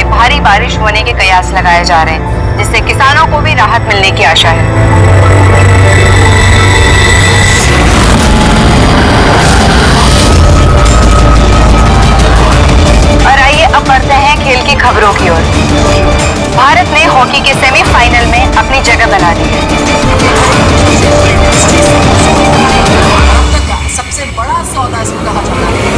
से भारी बारिश होने के कयास लगाए जा रहे हैं, जिससे किसानों को भी राहत मिलने की आशा है। और आइए अब बढ़ते हैं खेल की खबरों की ओर। भारत ने हॉकी के सेमीफाइनल में अपनी जगह बना ली है। सबसे बड़ा सौदा इसको कहा जाता है।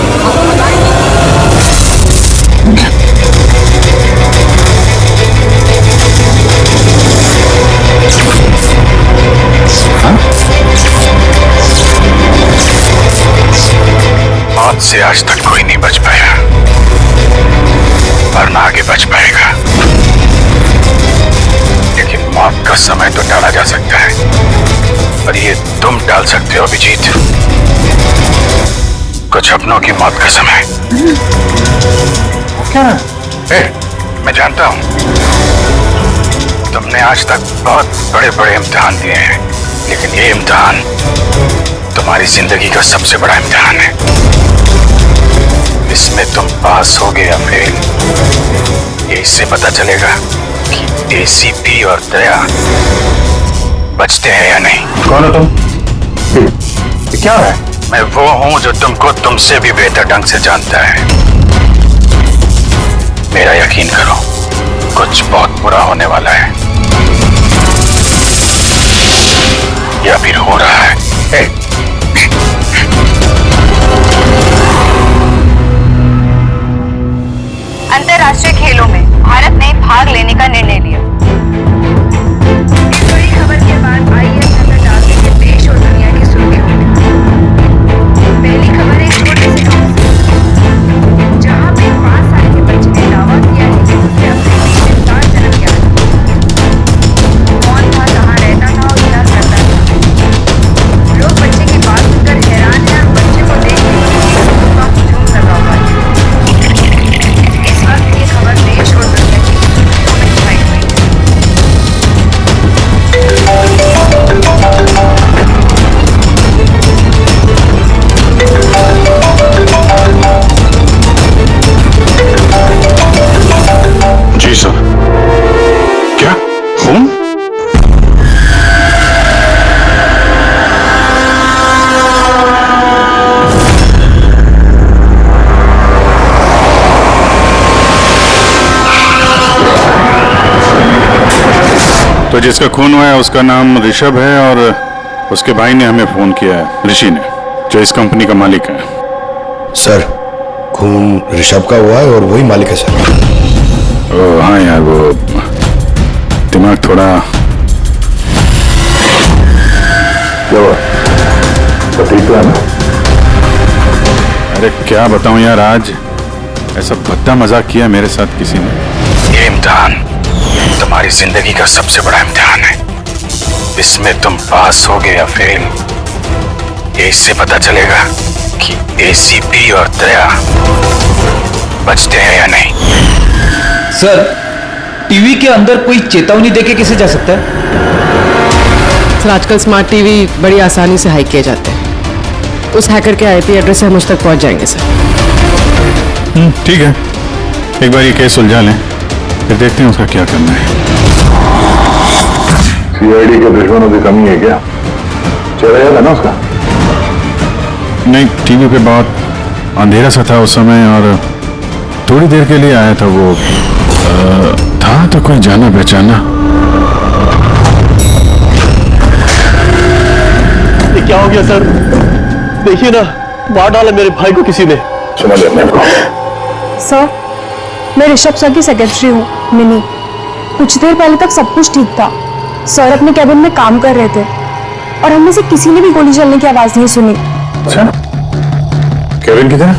मौत से आज तक कोई नहीं बच पाया, वरना आगे बच पाएगा। लेकिन मौत का समय तो टाला जा सकता है, पर ये तुम टाल सकते हो अभिजीत। कुछ अपनों की मौत का समय। क्या? मैं जानता हूं तुमने आज तक बहुत बड़े बड़े इम्तिहान दिए हैं, लेकिन ये इम्तिहान तुम्हारी जिंदगी का सबसे बड़ा इम्तिहान है। इसमें तुम पास होगे या फेल, ये इससे पता चलेगा कि एसीपी और दया बचते हैं या नहीं। कौन हो तुम? क्या है? मैं वो हूं जो तुमको तुमसे भी बेहतर ढंग से जानता है। मेरा यकीन करो, कुछ बहुत बुरा होने वाला है, या फिर हो रहा है। अंतर्राष्ट्रीय खेलों में भारत ने भाग लेने का निर्णय लिया। इस बड़ी खबर के बाद आइए नजर डालते हैं देश और दुनिया की सुर्खियों में। पहली खबर एक छोटे से गांव से, जहां पे 5 साल के बच्चे ने दावा किया है कि उसे अपने पेट में 7 जन्म किया था। कौन था, कहाँ रहता था और क्या करता था? लोग बच्चे की बात सुनकर हैरान हैं और बच्चे को देख का हुजूम लगा हुआ है। इस वक्त ये खबर देश और दुनिया की सुर्खियों में छाई हुई है। जी सर। क्या खून? तो जिसका खून हुआ है उसका नाम ऋषभ है, और उसके भाई ने हमें फोन किया है, ऋषि ने, जो इस कंपनी का मालिक है। सर, खून ऋषभ का हुआ है और वही मालिक है सर। ओ हाँ यार, वो दिमाग थोड़ा। क्या हुआ? तो ठीक है ना? अरे क्या बताऊं यार, आज ऐसा भद्दा मजाक किया मेरे साथ किसी ने। ये इम्तिहान तुम्हारी जिंदगी का सबसे बड़ा इम्तिहान है। इसमें तुम पास होगे या फेल, ये इससे पता चलेगा कि एसीपी और दया बचते हैं या नहीं। सर, टीवी के अंदर कोई चेतावनी देके कैसे जा सकता है? सर, आजकल स्मार्ट टीवी बड़ी आसानी से हैक किए जाते हैं। उस हैकर के आईपी एड्रेस से हम उस तक पहुंच जाएंगे सर। ठीक है, एक बार ये केस सुलझा लें, फिर देखते हैं उसका क्या करना है। सीआईडी के दुश्मनों की कमी है क्या? चला जाता ना उसका? नहीं, टीवी पे बहुत अंधेरा सा था उस समय, और थोड़ी देर के लिए आया था वो। था तो कोई जाना पहचाना। ये क्या हो गया सर? देखिए ना, मार डाला मेरे भाई को किसी ने। सुना ले अपने को। सर, मैं ऋषभ सर की सेक्रेटरी हूँ, मिनी। कुछ देर पहले तक सब कुछ ठीक था। सर अपने कैबिन में काम कर रहे थे और हम में से किसी ने भी गोली चलने की आवाज नहीं सुनी। अच्छा, केविन किधर?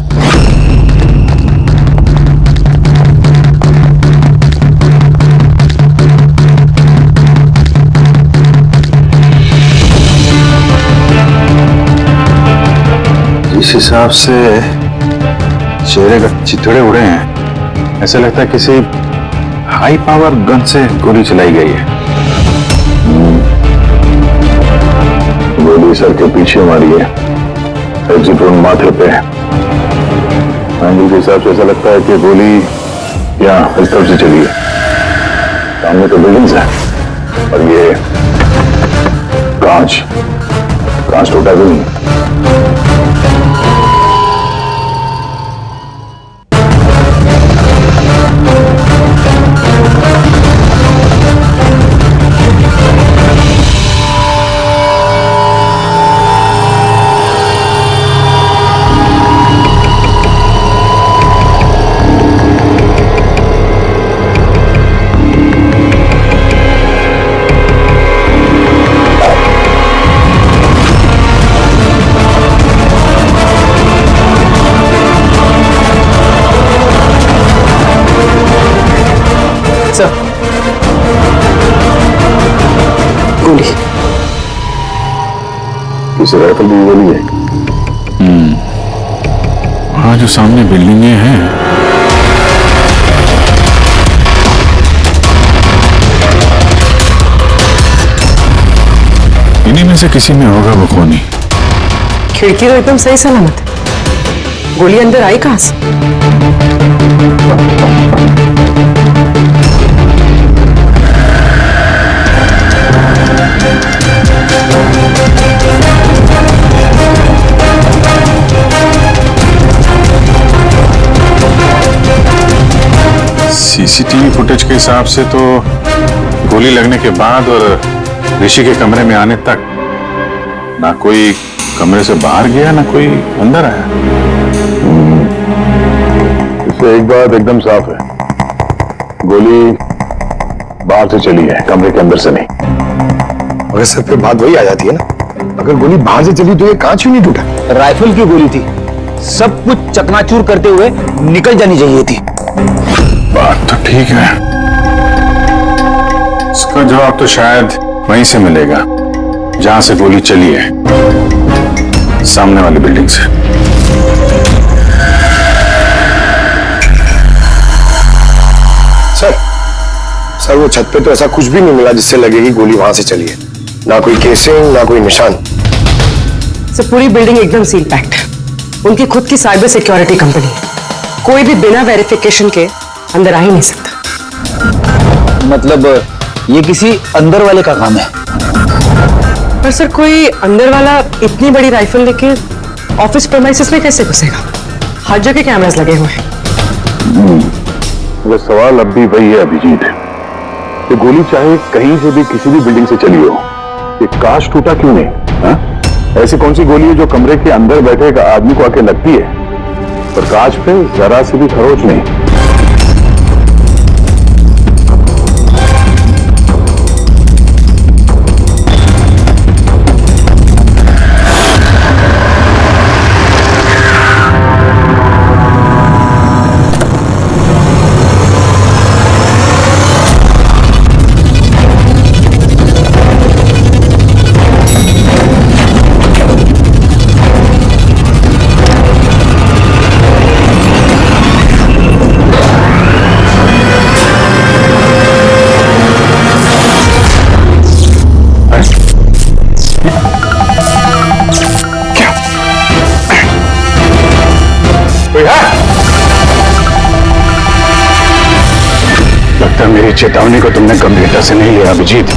जिस हिसाब से चेहरे का चिथड़े उड़े हैं, ऐसा लगता है किसी हाई पावर गन से गोली चलाई गई है। गोली सर के पीछे मारी है, एग्जिट रोड माथे पे है। एंगल के हिसाब से ऐसा लगता है कि गोली यहाँ इस तरफ से चलिए, सामने तो बिल्डिंग्स है और ये कांच कांच टूटा भी नहीं। सर, गोली। किसी राइफल की गोली है? वहाँ जो सामने बिल्डिंगें हैं, इन्हीं में से किसी में होगा वो खूनी। खिड़की तो एकदम सही सलामत है, गोली अंदर आई कहां से? सीसीटीवी फुटेज के हिसाब से तो गोली लगने के बाद और ऋषि के कमरे में आने तक ना कोई कमरे से बाहर गया ना कोई अंदर आया। इससे एक बात एकदम साफ है, गोली बाहर से चली है, कमरे के अंदर से नहीं। मगर सर फिर बात वही आ जाती है ना, अगर गोली बाहर से चली तो ये कांच क्यों नहीं टूटा? राइफल की गोली थी, सब कुछ चकनाचूर करते हुए निकल जानी चाहिए थी। बात तो ठीक है, इसका जवाब तो शायद वहीं से मिलेगा जहां से गोली चली है, सामने वाली बिल्डिंग से। सर वो छत पे तो ऐसा कुछ भी नहीं मिला जिससे लगे कि गोली वहां से चली है, ना कोई केसिंग ना कोई निशान। सर पूरी बिल्डिंग एकदम सील पैक्ड है, उनकी खुद की साइबर सिक्योरिटी कंपनी है, कोई भी बिना वेरिफिकेशन के अंदर आ ही नहीं सकता। मतलब ये किसी अंदर वाले का काम है। पर सर कोई अंदर वाला इतनी बड़ी राइफल लेके ऑफिस प्रेमाइसेस में कैसे घुसेगा? हर जगह कैमरास लगे हुए हैं। वो सवाल अब भी वही है अभिजीत, कि गोली चाहे कहीं से भी किसी भी बिल्डिंग से चली हो, ये कांच टूटा क्यों नहीं? हा? ऐसी कौन सी गोली है जो कमरे के अंदर बैठे एक आदमी को आके लगती है पर कांच पे जरा से भी खरोच नहीं? लगता है मेरी चेतावनी को तुमने गंभीरता से नहीं लिया अभिजीत।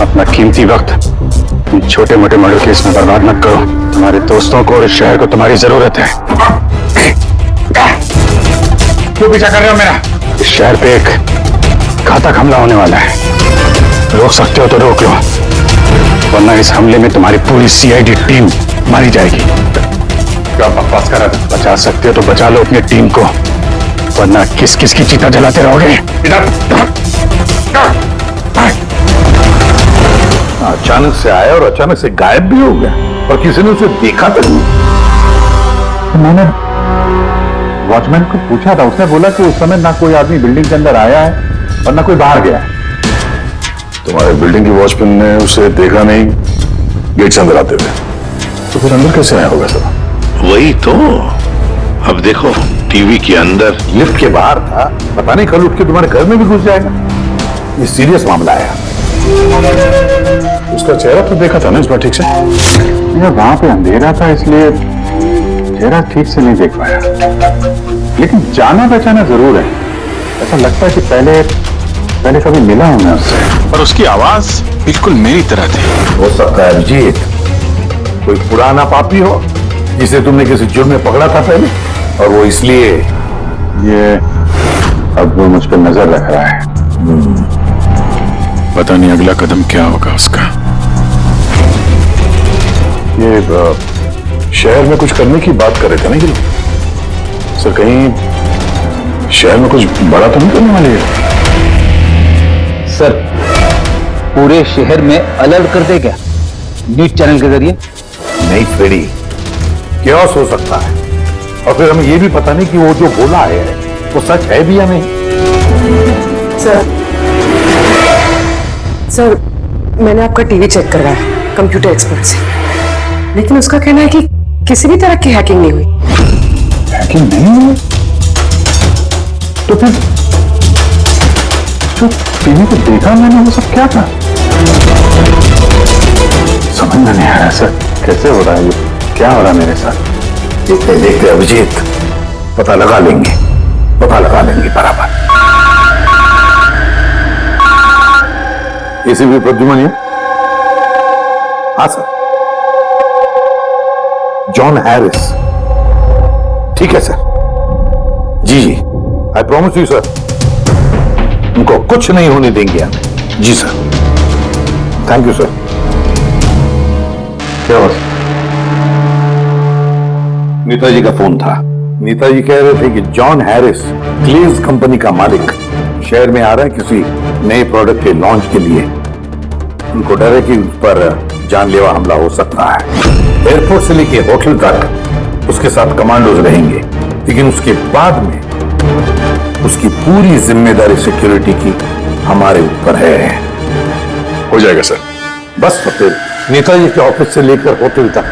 अपना कीमती वक्त इन छोटे मोटे मर्डर केस में बर्बाद मत करो, तुम्हारे दोस्तों को और इस शहर को तुम्हारी जरूरत है। क्यों पीछा कर रहे हो मेरा? इस शहर पे एक घातक हमला होने वाला है, रोक सकते हो तो रोक लो, वरना इस हमले में तुम्हारी पूरी सीआईडी टीम मारी जाएगी। क्या बकवास कर रहा था? बचा सकते हो तो बचा लो अपनी टीम को, वरना किस किस की चीता जलाते रहोगे। अचानक से आया और अचानक से गायब भी हो गया और किसी ने उसे देखा तो नहीं। मैंने वॉचमैन को पूछा था, उसने बोला कि उस समय ना कोई आदमी बिल्डिंग के अंदर आया है और ना कोई बाहर गया है। तुम्हारे बिल्डिंग की वॉचमैन ने उसे देखा नहीं गेट से अंदर आते हुए, तो फिर अंदर कैसे आया होगा सब? वही तो, अब देखो टीवी के अंदर, लिफ्ट के बाहर था, पता नहीं कल उठ के तुम्हारे घर में भी घुस जाएगा। ये सीरियस मामला है। उसका चेहरा तो देखा था ना इस बार ठीक से? यार वहां पे अंधेरा था इसलिए चेहरा ठीक से नहीं देख पाया, लेकिन जाना पहचाना जरूर है। ऐसा लगता है कि पहले कभी मिला हूं मैं उससे। पर उसकी आवाज बिल्कुल मेरी तरह थी। हो सकता है अभिजीत कोई पुराना पापी हो जिसे तुमने किसी जुर्म में पकड़ा था पहले, और वो इसलिए ये अब वो मुझ पर नजर रख रहा है। पता नहीं अगला कदम क्या होगा उसका। ये शहर में कुछ करने की बात कर रहे थे ना ये लोग? सर कहीं शहर में कुछ बड़ा तो नहीं करने वाले हैं? सर पूरे शहर में अलर्ट कर दे क्या न्यूज चैनल के जरिए? नहीं फ्रेडी, क्योस हो सकता है, और फिर हमें ये भी पता नहीं कि वो जो बोला है वो सच है भी या नहीं। सर मैंने आपका टीवी चेक करवाया कंप्यूटर एक्सपर्ट से, लेकिन उसका कहना है कि किसी भी तरह की हैकिंग नहीं हुई। हैकिंग नहीं हुई? तो फिर जो टीवी को देखा मैंने वो सब क्या था? समझ में नहीं आ रहा सर, कैसे हो रहा है ये, क्या हो रहा है मेरे साथ? देखते देखते अभिजीत पता लगा लेंगे बराबर। एसीपी प्रद्युमन, हाँ सर, जॉन हैरिस। ठीक है सर, जी आई प्रॉमिस यू सर, उनको कुछ नहीं होने देंगे हम। जी सर, थैंक यू सर। क्या हुआ? नेताजी का फोन था। नेताजी कह रहे थे कि जॉन हैरिस क्लेज कंपनी का मालिक शहर में आ रहा है किसी नए प्रोडक्ट के लॉन्च के लिए। उनको डर है कि उस पर जानलेवा हमला हो सकता है। एयरपोर्ट से लेके होटल तक उसके साथ कमांडोज रहेंगे, लेकिन उसके बाद में उसकी पूरी जिम्मेदारी सिक्योरिटी की हमारे ऊपर है। हो जाएगा सर। बस तो फिर नेताजी के ऑफिस से लेकर होटल तक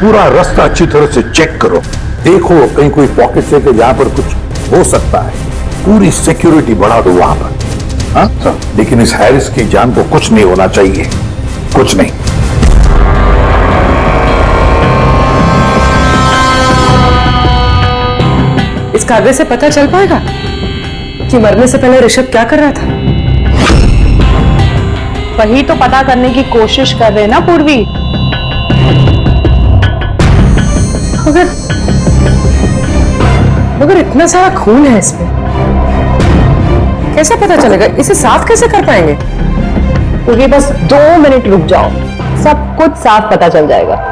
पूरा रास्ता अच्छी तरह से चेक करो, देखो कहीं कोई पॉकेट है कि जहां पर कुछ हो सकता है। पूरी सिक्योरिटी बढ़ा दो वहां पर। हाँ सर, लेकिन इस हैरिस की जान को कुछ नहीं होना चाहिए, कुछ नहीं। इस कागज से पता चल पाएगा कि मरने से पहले ऋषभ क्या कर रहा था? वही तो पता करने की कोशिश कर रहे हैं ना पूर्वी। मगर इतना सारा खून है इसमें, कैसे पता चलेगा? इसे साफ कैसे कर पाएंगे? पूर्वी बस 2 मिनट रुक जाओ, सब कुछ साफ पता चल जाएगा।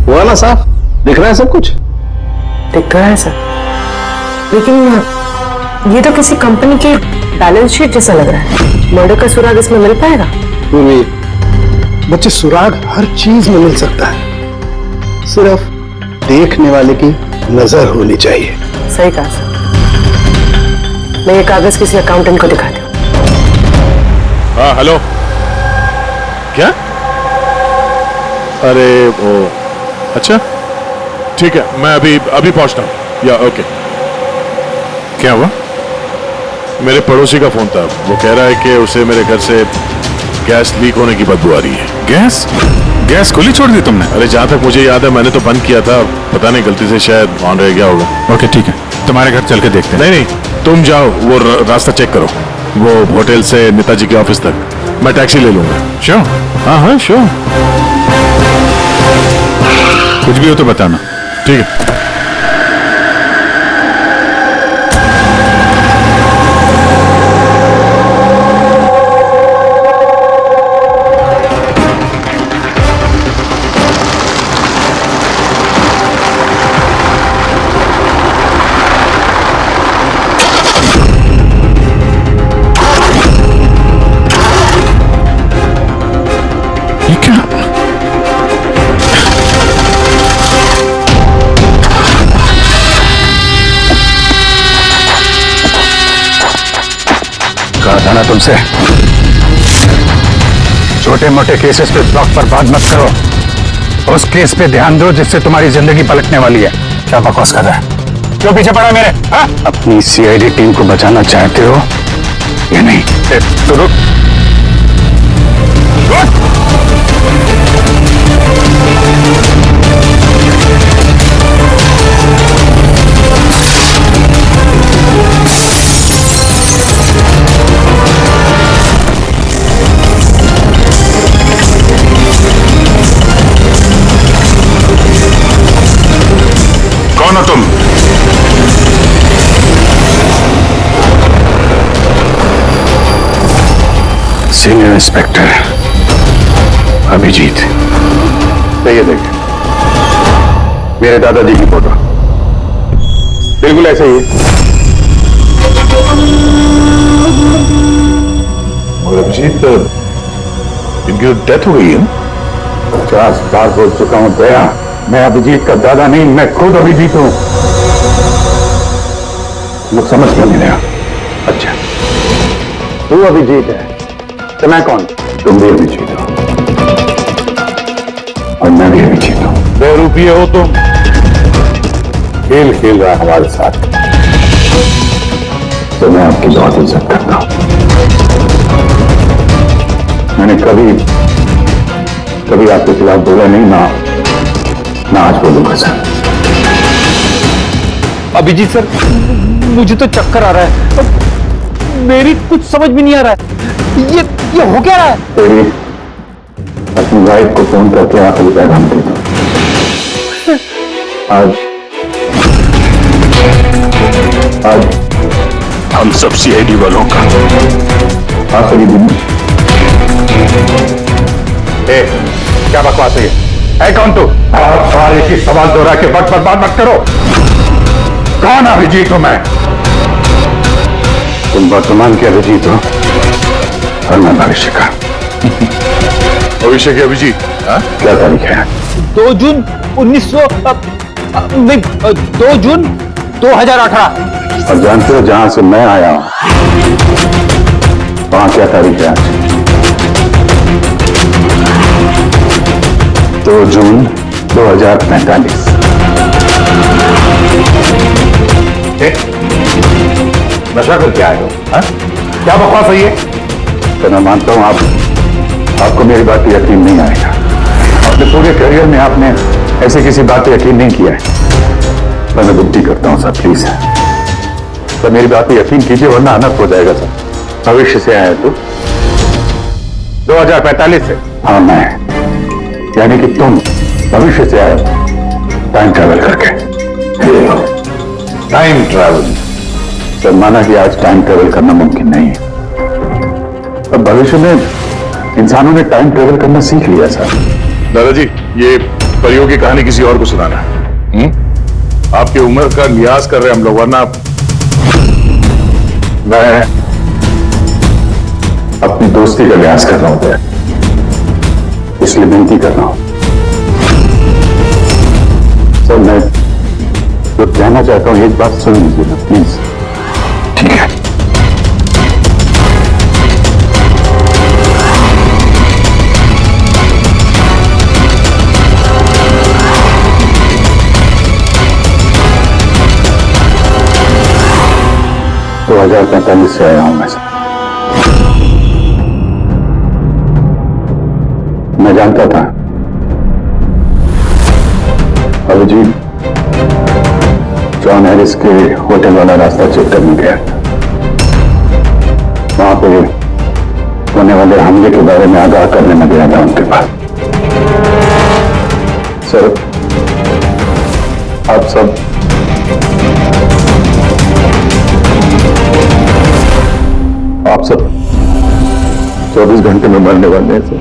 हुआ ना साफ? दिख रहा है सब कुछ? दिख रहा है सर, लेकिन ये तो किसी कंपनी की बैलेंस शीट जैसा लग रहा है। मर्डर का सुराग इसमें मिल पाएगा? बच्चे, सुराग हर चीज में मिल सकता है, सिर्फ देखने वाले की नजर होनी चाहिए। सही कहा सर। मैं ये कागज किसी अकाउंटेंट को दिखाती हूँ। हाँ हेलो, क्या? अरे वो, अच्छा ठीक है, मैं अभी पहुंचता हूँ। या ओके। क्या हुआ? मेरे पड़ोसी का फोन था, वो कह रहा है कि उसे मेरे घर से गैस लीक होने की बदबू आ रही है। गैस खुली छोड़ दी तुमने? अरे जहां तक मुझे याद है मैंने तो बंद किया था, पता नहीं गलती से शायद ऑन रह गया होगा। ओके ठीक है, तुम्हारे घर चल के देखते हैं। नहीं तुम जाओ, वो रास्ता चेक करो, वो होटल से नेताजी के ऑफिस तक। मैं टैक्सी ले लूंगा। श्योर? हाँ श्योर। कुछ भी हो तो बताना, ठीक है? ये क्या? समझाना तुमसे। छोटे मोटे केसेस पे ब्लॉक पर बात मत करो, उस केस पे ध्यान दो जिससे तुम्हारी जिंदगी पलटने वाली है। क्या बकवास कर रहा है? क्यों पीछे पड़ा मेरे? हा? अपनी सीआईडी टीम को बचाना चाहते हो या नहीं? तो रुक। कौन हो तुम? Senior inspector Abhijit. ये देख, मेरे दादाजी की फोटो बिल्कुल ऐसे ही है। और अभिजीत, इनकी डेथ हो गई है। 50 बार बोल चुका हूं दया, मैं अभिजीत का दादा नहीं, मैं खुद अभिजीत हूं। लोग समझ क्यों नहीं रहा? अच्छा, तू अभिजीत है तो मैं कौन? तुम भी अभिजीत हो और मैं भी अभिजीत हूं। बेरूपी हो तुम। खेल खेल रहा है हमारे साथ, तो मैं आपकी बहुत इज्जत करता हूं। मैंने कभी आपके खिलाफ बोला नहीं, ना आज बोलूंगा सर। अभिजीत सर, मुझे तो चक्कर आ रहा है, मेरी कुछ समझ भी नहीं आ रहा है। ये हो क्या रहा है? तेरी अपनी वाइफ को फोन करके आखिरी पैगाम दे दो। आज हम सब सीआईडी वालों का आखिरी दिन। क्या बकवास है ये? है कौन तू? आप सारे की सवाल दोहरा के वक्त बर्बाद मत करो। कौन अभिजीत हूं मैं? तुम वर्तमान के अभिजीत हो और मैं भविष्य का। भविष्य के अभिजीत? क्या तारीख है? 2 जून 2 जून 2018। और जानते हो जहां से मैं आया हूं वहां क्या तारीख है आज? 2 जून 2045। नशा करके आए हो? क्या बकवास है ये? तो मैं मानता हूं आपको मेरी बात पे यकीन नहीं आएगा। अपने पूरे करियर में आपने ऐसे किसी बात पे यकीन नहीं किया है। मैं विनती करता हूं सर, प्लीज सर मेरी बात पे यकीन कीजिए वरना अनर्थ हो जाएगा सर। भविष्य से आया तू? 2045 से? हाँ मैं, यानी कि तुम भविष्य से आए टाइम ट्रैवल करके। टाइम ट्रैवल सर, माना कि आज टाइम ट्रैवल करना मुमकिन नहीं है, अब भविष्य में इंसानों ने टाइम ट्रैवल करना सीख लिया सर। दादाजी, ये परियों की कहानी किसी और को सुनाना है। आपकी उम्र का लिहाज कर रहे हम लोग, वरना मैं अपनी दोस्ती का लिहाज कर रहा हूं, इसलिए विनती कर रहा हूं सर। मैं जो कहना चाहता हूं एक बात सुन लीजिए ना प्लीज। ठीक है। तो 2045 से आया हूं मैं सर। मैं जानता था अभिजीत जॉन हैरिस के होटल वाला रास्ता चेक करने गया था। वहां पे होने वाले हमले के बारे में आगाह करने में गया था उनके पास। सर आप सब 24 घंटे में मरने वाले हैं सर।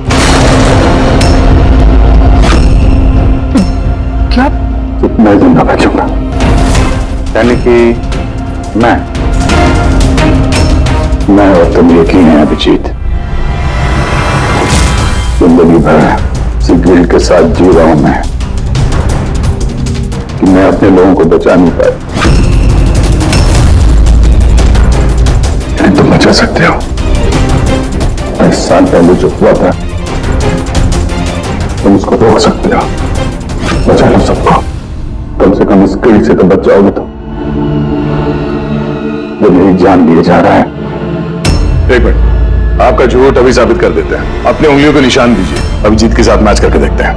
क्या? मैं जिंदा बचूंगा, यानी कि मैं और तुम यकीन है अभिजीत, जिंदगी भर इसी गिल्ड के साथ जी रहा हूं मैं कि मैं अपने लोगों को बचा नहीं पाया। तुम बचा सकते हो। साल पहले जो हुआ था तुम उसको रोक सकते हो, बचा लो सबको। कम से कम इस कीड़ से तो बच जाओगे तुम, जो मेरी जान लिए जा रहा है। एक मिनट, आपका झूठ अभी साबित कर देते हैं। अपनी उंगलियों को निशान दीजिए, अभिजीत के साथ मैच करके देखते हैं।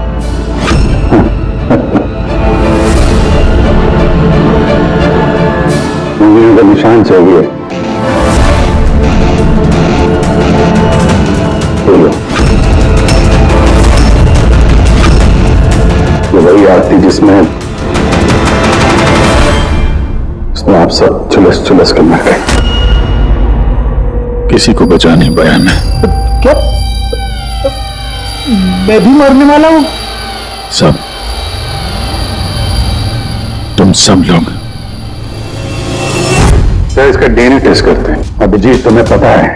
उंगलियों का निशान चाहिए? बोलो। ये वही आरती जिसमें आप सब चुलस कर मर गए। किसी को बचा नहीं पाया मैं। क्या मैं भी मरने वाला हूं? सब, तुम सब लोग। सर, इसका डीएनए टेस्ट करते हैं। अभिजीत, तुम्हें पता है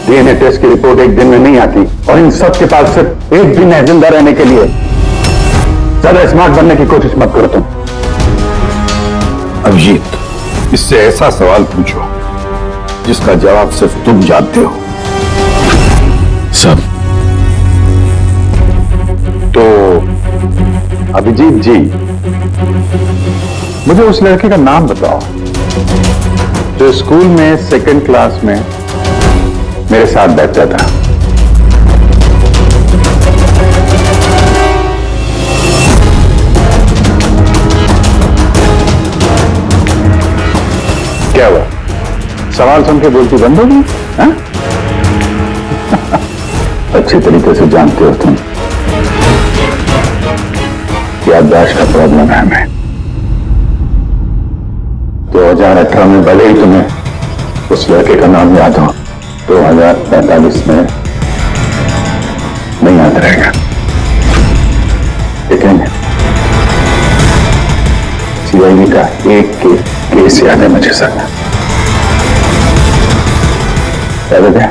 डीएनए टेस्ट की रिपोर्ट एक दिन में नहीं आती, और इन सब के पास सिर्फ एक दिन है जिंदा रहने के लिए। ज्यादा स्मार्ट बनने की कोशिश मत करो तुम। अभिजीत, इससे ऐसा सवाल पूछो जिसका जवाब सिर्फ तुम जानते हो। सब। तो अभिजीत जी, मुझे उस लड़के का नाम बताओ जो स्कूल में सेकंड क्लास में मेरे साथ बैठता था। क्या हुआ? सवाल सुन के बोलती बंद हो गई? हाँ? अच्छी तरीके से जानते हो तुम, याददाश्त का प्रॉब्लम है हमें। 2018 में भले ही तुम्हें उस लड़के का नाम याद हो, 2045 में नहीं याद रहेगा। लेकिन सीआईडी का एक केस याद है मुझे सर। याद है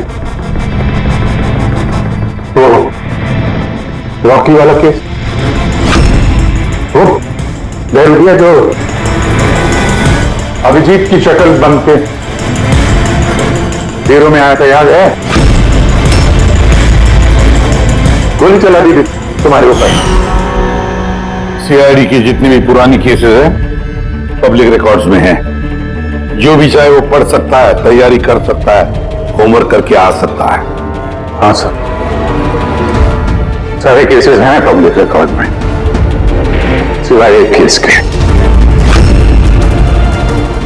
वो रॉकी वाला केस? वो बैरिया जो अभिजीत की शक्ल बन के हीरो में आया था, याद है? गोली चला दी थी तुम्हारे ऊपर। सीआईडी की जितनी भी पुरानी केसेस है पब्लिक रिकॉर्ड्स में है। जो भी चाहे वो पढ़ सकता है, तैयारी कर सकता है, होमवर्क करके आ सकता है। हाँ सर, सारे केसेस हैं पब्लिक रिकॉर्ड में, सिवाय एक केस के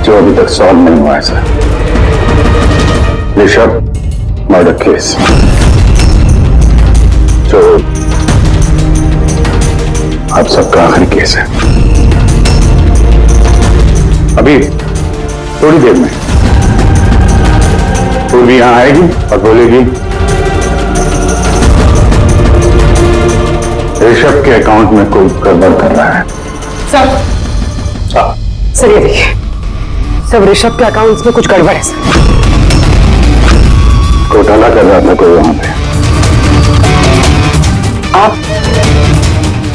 जो अभी तक सॉल्व नहीं हुआ है सर। ऋषभ मर्डर केस, जो आप सबका आखिरी केस है। अभी थोड़ी देर में पूर्वी यहां आएगी और बोलेगी ऋषभ के अकाउंट में कोई गड़बड़ कर रहा है। सर ये देखिए, सब ऋषभ के अकाउंट्स में कुछ गड़बड़ है सर। घोटाला कर रहा था कोई वहां पे।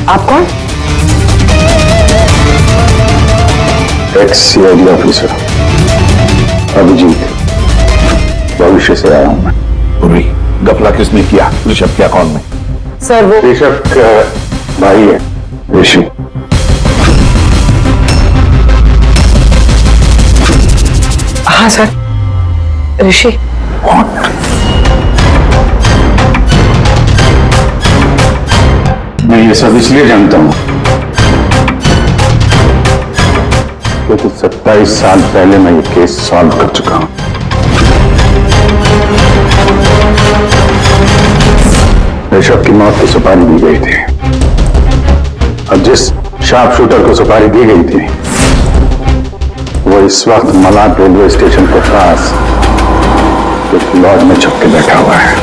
आप कौन? एक्स सीआईडी ऑफिसर अभिजीत, भविष्य से आया हूं मैं। पूरी गफला किसने किया ऋषभ के अकाउंट में? सर वो ऋषभ का भाई है ऋषि। हाँ सर, ऋषि। मैं ये सब इसलिए जानता हूं क्योंकि 27 साल पहले मैं ये केस सॉल्व कर चुका हूं। ऋषभ की मौत की सुपारी दी गई थी, और जिस शार्प शूटर को सुपारी दी गई थी वो इस वक्त मलाड रेलवे स्टेशन के पास एक लॉज में छुप के बैठा हुआ है।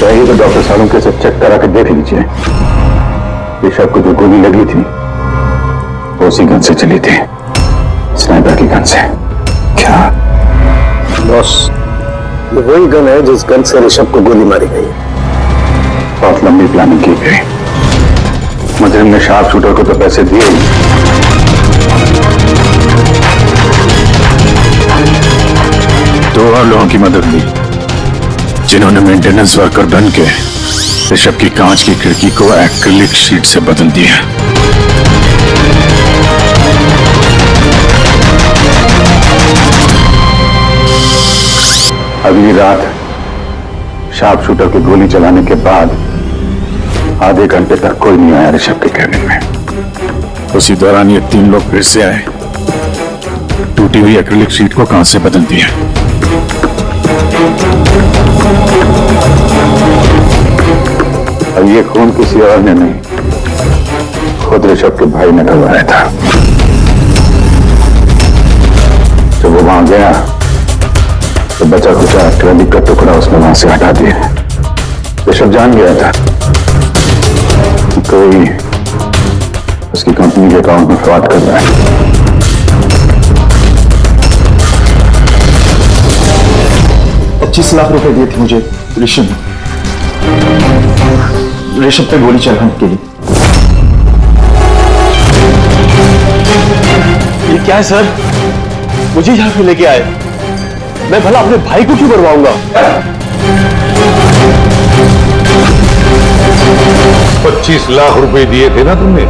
चाहिए तो डॉक्टर सालों के से चेक करा के देख लीजिए। ऋषभ को जो गोली लगी थी वो उसी गन से चली थी, स्नाइपर की गन से। क्या बॉस, ये वही गन है जिस गन से ऋषभ को गोली मारी गई। बहुत लंबी प्लानिंग की गई। मुजरिम ने शार्प शूटर को तो पैसे दिए ही। 2 और लोगों की मदद ली, जिन्होंने मेंटेनेंस वर्कर बन के ऋषभ की कांच की खिड़की को एक्रिलिक शीट से बदल दिया। अगली रात शार्प शूटर की गोली चलाने के बाद आधे घंटे तक कोई नहीं आया ऋषभ के कैबिन में। उसी दौरान ये 3 लोग फिर से आए, टूटी हुई एक्रिलिक शीट को कांच से बदल दिया। और ये खून किसी और ने नहीं, खुद ऋषभ के भाई ने करवाया था। जब वो वहां गया तो बचा कुचा एक्रिलिक का टुकड़ा उसने वहां से हटा दिया। ऋषभ जान गया था कोई उसकी कंपनी के अकाउंट में फ्रॉड कर रहा है। 25 लाख रुपए दिए थे मुझे ऋषभ पे गोली चलाने के लिए। ये क्या है सर? मुझे यहां पे लेके आए, मैं भला अपने भाई को क्यों मरवाऊंगा? 25 लाख रुपए दिए थे ना तुमने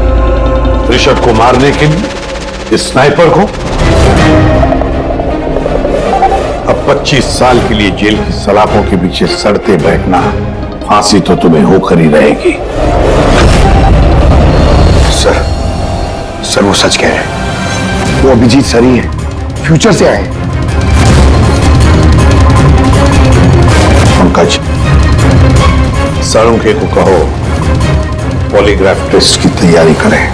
ऋषभ को मारने के लिए, इस स्नाइपर को। अब 25 साल के लिए जेल की सलाखों के पीछे सड़ते बैठना, फांसी तो तुम्हें होकर ही रहेगी। सर वो सच कह रहे हैं। वो अभिजीत सर ही है, फ्यूचर से आए। पंकज, साळुंखे को कहो पॉलीग्राफ टेस्ट की तैयारी करें।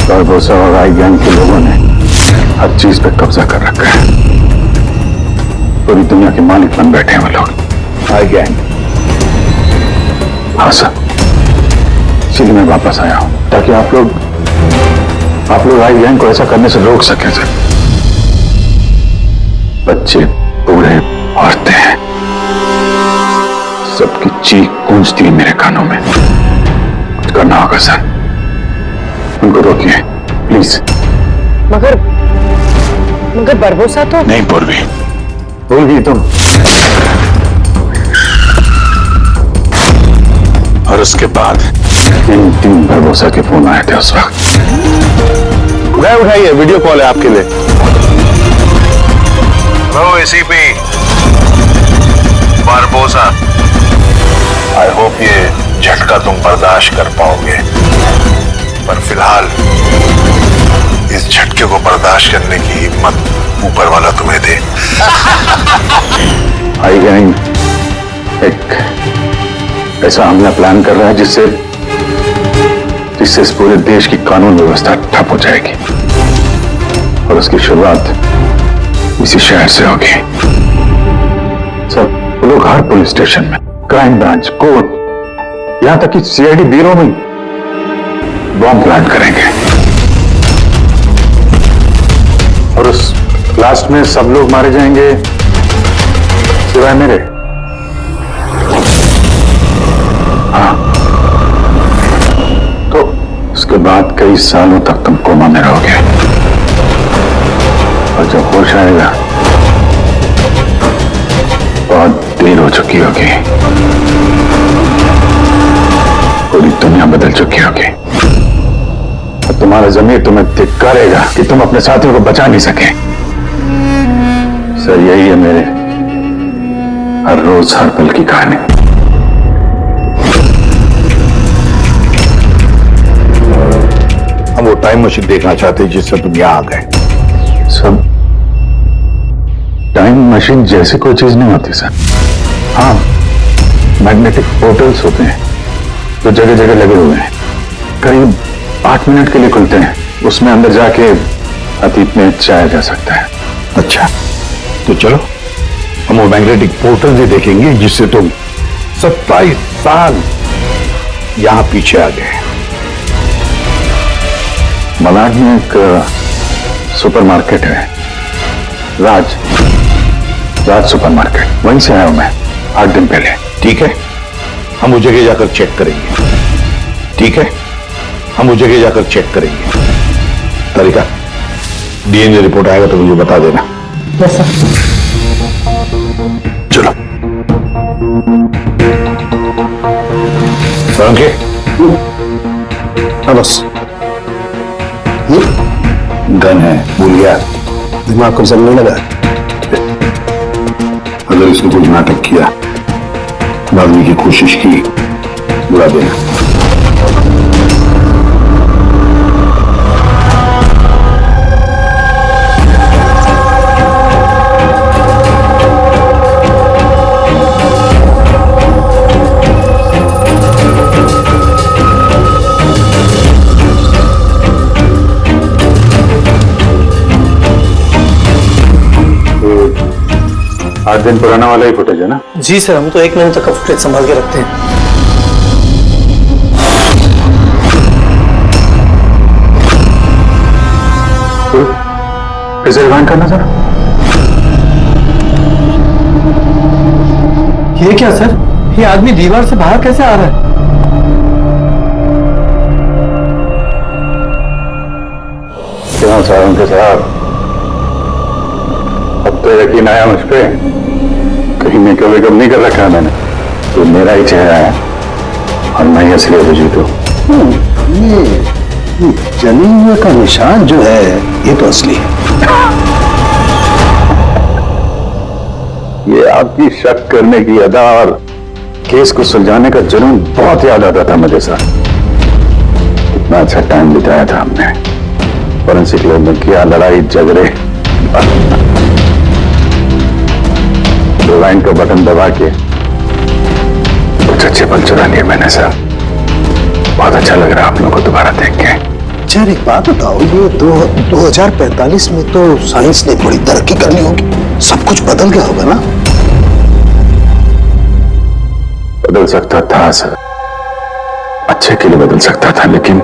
बारबोसा और आई गैंग के लोगों ने हर चीज पे कब्जा कर रखा है। पूरी दुनिया के मालिक बन बैठे हैं वो लोग। आई गैंग? हाँ सर, इसीलिए मैं वापस आया हूं ताकि आप लोग आई गैंग को ऐसा करने से रोक सकें सर। बच्चे, बूढ़े, औरतें, सबकी चीख गूंजती है मेरे कानों में। कुछ करना होगा सर, उनको रोकिए प्लीज। मगर बरबोसा तो नहीं पूर्वी, भूल गई तुम। और उसके बाद इन 3 बरबोसा के फोन आए थे उस वक्त। मैं उठाइए, वीडियो कॉल है आपके लिए। Hello ACP Barbosa, I hope ये झटका तुम बर्दाश्त कर पाओगे, पर फिलहाल इस झटके को बर्दाश्त करने की हिम्मत ऊपर वाला तुम्हें दे। आई गैंग एक ऐसा हमला प्लान कर रहा है जिससे इस पूरे देश की कानून व्यवस्था ठप हो जाएगी, और उसकी शुरुआत इसी शहर से होगी। सब लोग हर पुलिस स्टेशन में, क्राइम ब्रांच, कोर्ट, यहां तक कि सीआईडी ब्यूरो में बॉम्ब प्लांट करेंगे, और उस लास्ट में सब लोग मारे जाएंगे सिवाय मेरे। हाँ, तो उसके बाद कई सालों तक तुम कोमा में रहोगे, और जब होश आएगा बहुत देर हो चुकी होगी, पूरी दुनिया बदल चुकी होगी, और तुम्हारा ज़मीर तुम्हें धिक्कारेगा कि तुम अपने साथियों को बचा नहीं सके। सर, यही है मेरे हर रोज हर पल की कहानी। हम वो टाइम मशीन देखना चाहते हैं जिससे तुम यहां आ गए। सब टाइम मशीन जैसी कोई चीज नहीं होती सर। हाँ, मैग्नेटिक पोर्टल्स होते हैं जो जगह जगह लगे हुए हैं, करीब 8 मिनट के लिए खुलते हैं। उसमें अंदर जाके अतीत में जाया जा सकता है। अच्छा, तो चलो हम वो मैग्नेटिक पोर्टल भी देखेंगे जिससे तुम 27 साल यहां पीछे आ गए। मलाड में एक सुपरमार्केट है, राज सुपरमार्केट, वहीं से आया हूं मैं 8 दिन पहले। ठीक है, हम वो जगह जाकर चेक करेंगे। ठीक है, हम वो जगह जाकर चेक करेंगे। तरीका डीएनए रिपोर्ट आएगा तो मुझे बता देना। Yes sir. चलो फ्रंके। हाँ बस, ये गन है, भूल गया? दिमाग को जम नहीं लगा। अगर इसने कुछ नाटक किया, भागने की कोशिश की, बुरा देना। आठ दिन पुराना वाला ही फुटेज है ना? जी सर, हम तो 1 महीने तक का फुटेज संभाल के रखते हैं। इसे रिवाइंड करना सर। ये क्या सर, ये आदमी दीवार से बाहर कैसे आ रहा है? क्यों सर उनके साथ? अब तो यकीन आया मुझ पे, कहीं मैं कभी कम नहीं कर रखा है मैंने। तो मेरा ही चेहरा है और मैं ही असली अभिजीत हूँ। ये जले हुए का निशान जो है ये तो असली है। ये आपकी शक करने की अदा और केस को सुलझाने का जुनून बहुत याद आता था मुझे सर। कितना अच्छा टाइम बिताया था हमने, फोरेंसिक लैब में किया, लड़ाई झगड़े, रिवाइंड का बटन दबा के कुछ अच्छे पल चुरा लिए मैंने सर। बहुत अच्छा लग रहा है आप लोगों को दोबारा देख के। यार एक बात बताओ, ये 2045 में तो साइंस ने बड़ी तरक्की करनी होगी, सब कुछ बदल गया होगा ना? बदल सकता था सर, अच्छे के लिए बदल सकता था, लेकिन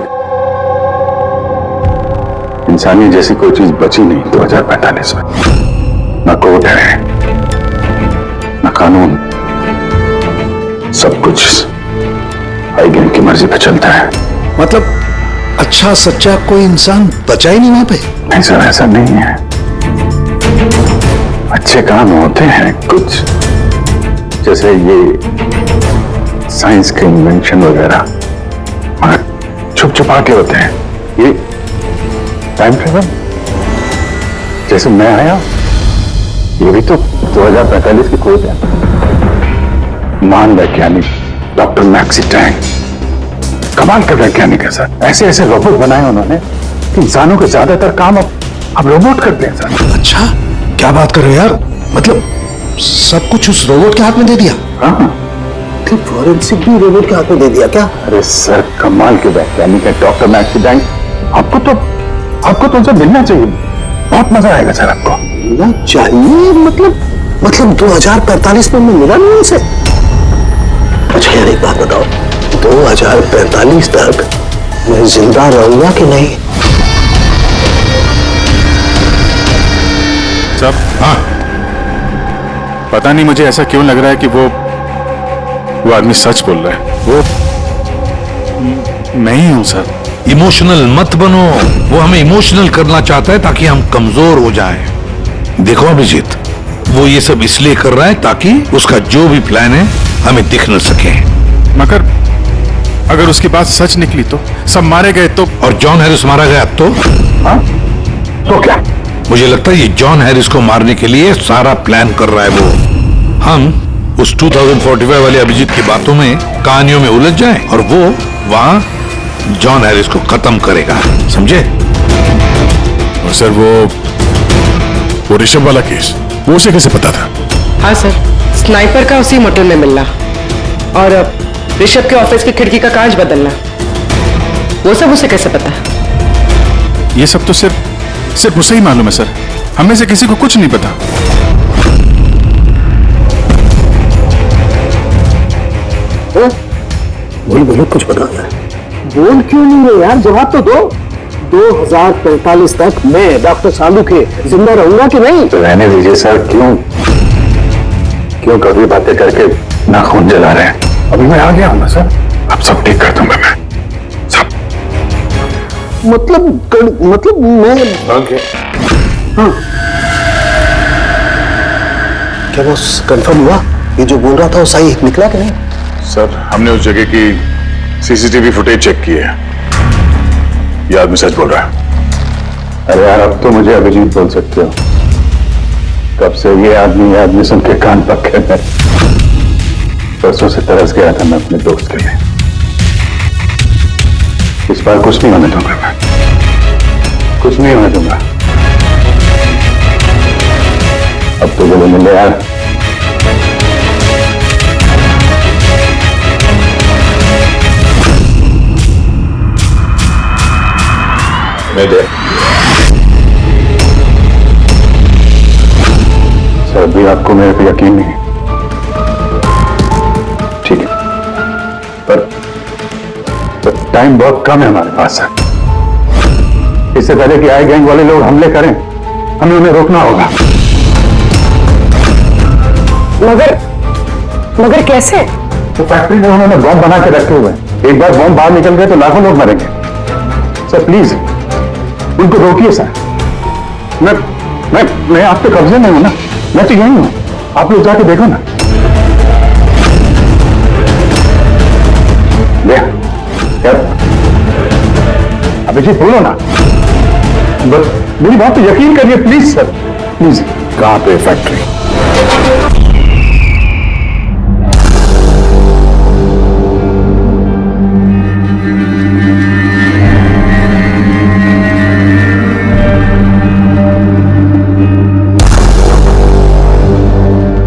इंसानी जैसी कोई चीज बची नहीं 2045 में। न कोर्ट है, न कानून, सब कुछ हाईगेन की मर्जी पे चलता है। मतलब अच्छा सच्चा कोई इंसान बचा ही नहीं वहां पे? नहीं सर, ऐसा नहीं है। अच्छे काम होते हैं कुछ, जैसे ये साइंस के इन्वेंशन वगैरह, मगर छुप छुपा के होते हैं। ये टाइम ट्रेवल, जैसे मैं आया, ये भी तो 2045 की खोज है। महान वैज्ञानिक डॉक्टर मैक्सी टैंक, कमाल का वैज्ञानिक है सर। ऐसे ऐसे रोबोट बनाए उन्होंने कि इंसानों के ज्यादातर काम अब रोबोट करते हैं सर। अच्छा, क्या बात कर रहे हो यार? मतलब सब कुछ उस रोबोट के हाथ में दे दिया? हाँ, फोरेंसिक भी रोबोट के हाथ में दे दिया क्या? अरे सर, कमाल के वैज्ञानिक है डॉक्टर मैक्सी टैंक। आपको तो उनसे मिलना चाहिए, बहुत मजा आएगा सर आपको। मिलना चाहिए? मतलब 2045 में मैं मिला नहीं उनसे? अच्छा यार एक बात बताओ, 2045 तक मैं जिंदा रहूंगा कि नहीं? सब हाँ, पता नहीं मुझे ऐसा क्यों लग रहा है कि वो आदमी सच बोल रहा है। वो मैं ही हूं सर। इमोशनल मत बनो, वो हमें इमोशनल करना चाहता है ताकि हम कमजोर हो जाएं। देखो अभिजीत, वो ये सब इसलिए कर रहा है ताकि उसका जो भी प्लान है हमें दिख न सके। मगर अगर उसकी बात सच निकली तो सब मारे गए तो? और जॉन हैरिस मारा गया तो? हाँ, तो क्या? मुझे लगता है ये जॉन हैरिस को मारने के लिए सारा प्लान कर रहा है वो। हम उस 2045 वाले अभिजीत की बातों में, कहानियों में उलझ जाए और वो वहां जॉन हैरिस को खत्म करेगा, समझे? और सर वो ऋषभ वाला केस, वो उसे कैसे पता था? हाँ सर, स्नाइपर का उसी मोटल में मिलना और ऋषभ के ऑफिस की खिड़की का कांच बदलना, वो सब उसे कैसे पता? ये सब तो सिर्फ उसे ही मालूम है सर, हमें से किसी को कुछ नहीं पता। बोलो कुछ बता है। बोल क्यों नहीं रहे यार, जवाब तो दो। 2045 तक मैं डॉक्टर सालू के जिंदा रहूंगा कि नहीं? तो रहने दीजिए सर, क्यों कभी बातें करके नाखून जला रहे हैं? अभी मैं आ गया हूं ना सर, अब सब ठीक कर दूंगा मैं, सब। मतलब मैं हाँ। क्या वो कंफर्म हुआ? ये जो बोल रहा था वो सही निकला कि नहीं? सर हमने उस जगह की सीसीटीवी फुटेज चेक की है, ये आदमी सच बोल रहा है। अरे यार, अब तो मुझे अभिजीत बोल सकते हो। कब से ये आदमी सुन के कान पक्के में। परसों से तरस गया था मैं अपने दोस्त के लिए। इस बार कुछ नहीं होने दूंगा मैं, कुछ नहीं होने दूंगा। अब तो बोले मिले यार। मैं दे सर, अभी आपको मेरे पे यकीन नहीं, ठीक है, पर टाइम बहुत कम है हमारे पास। इससे पहले कि आई गैंग वाले लोग हमले करें, हमें उन्हें रोकना होगा। मगर कैसे? तो फैक्ट्री में उन्होंने बॉम्ब बना के रखे हुए हैं। एक बार बॉम्ब बाहर निकल गए तो लाखों लोग मरेंगे। सर प्लीज उनको रोकिए सर। मैं आपके कब्जे में हूं ना, मैं तो यही हूं, आप लोग जाके देखो ना। अभिजीत बोलो ना, बस मेरी बात तो यकीन करिए प्लीज सर, प्लीज। कहां पे फैक्ट्री?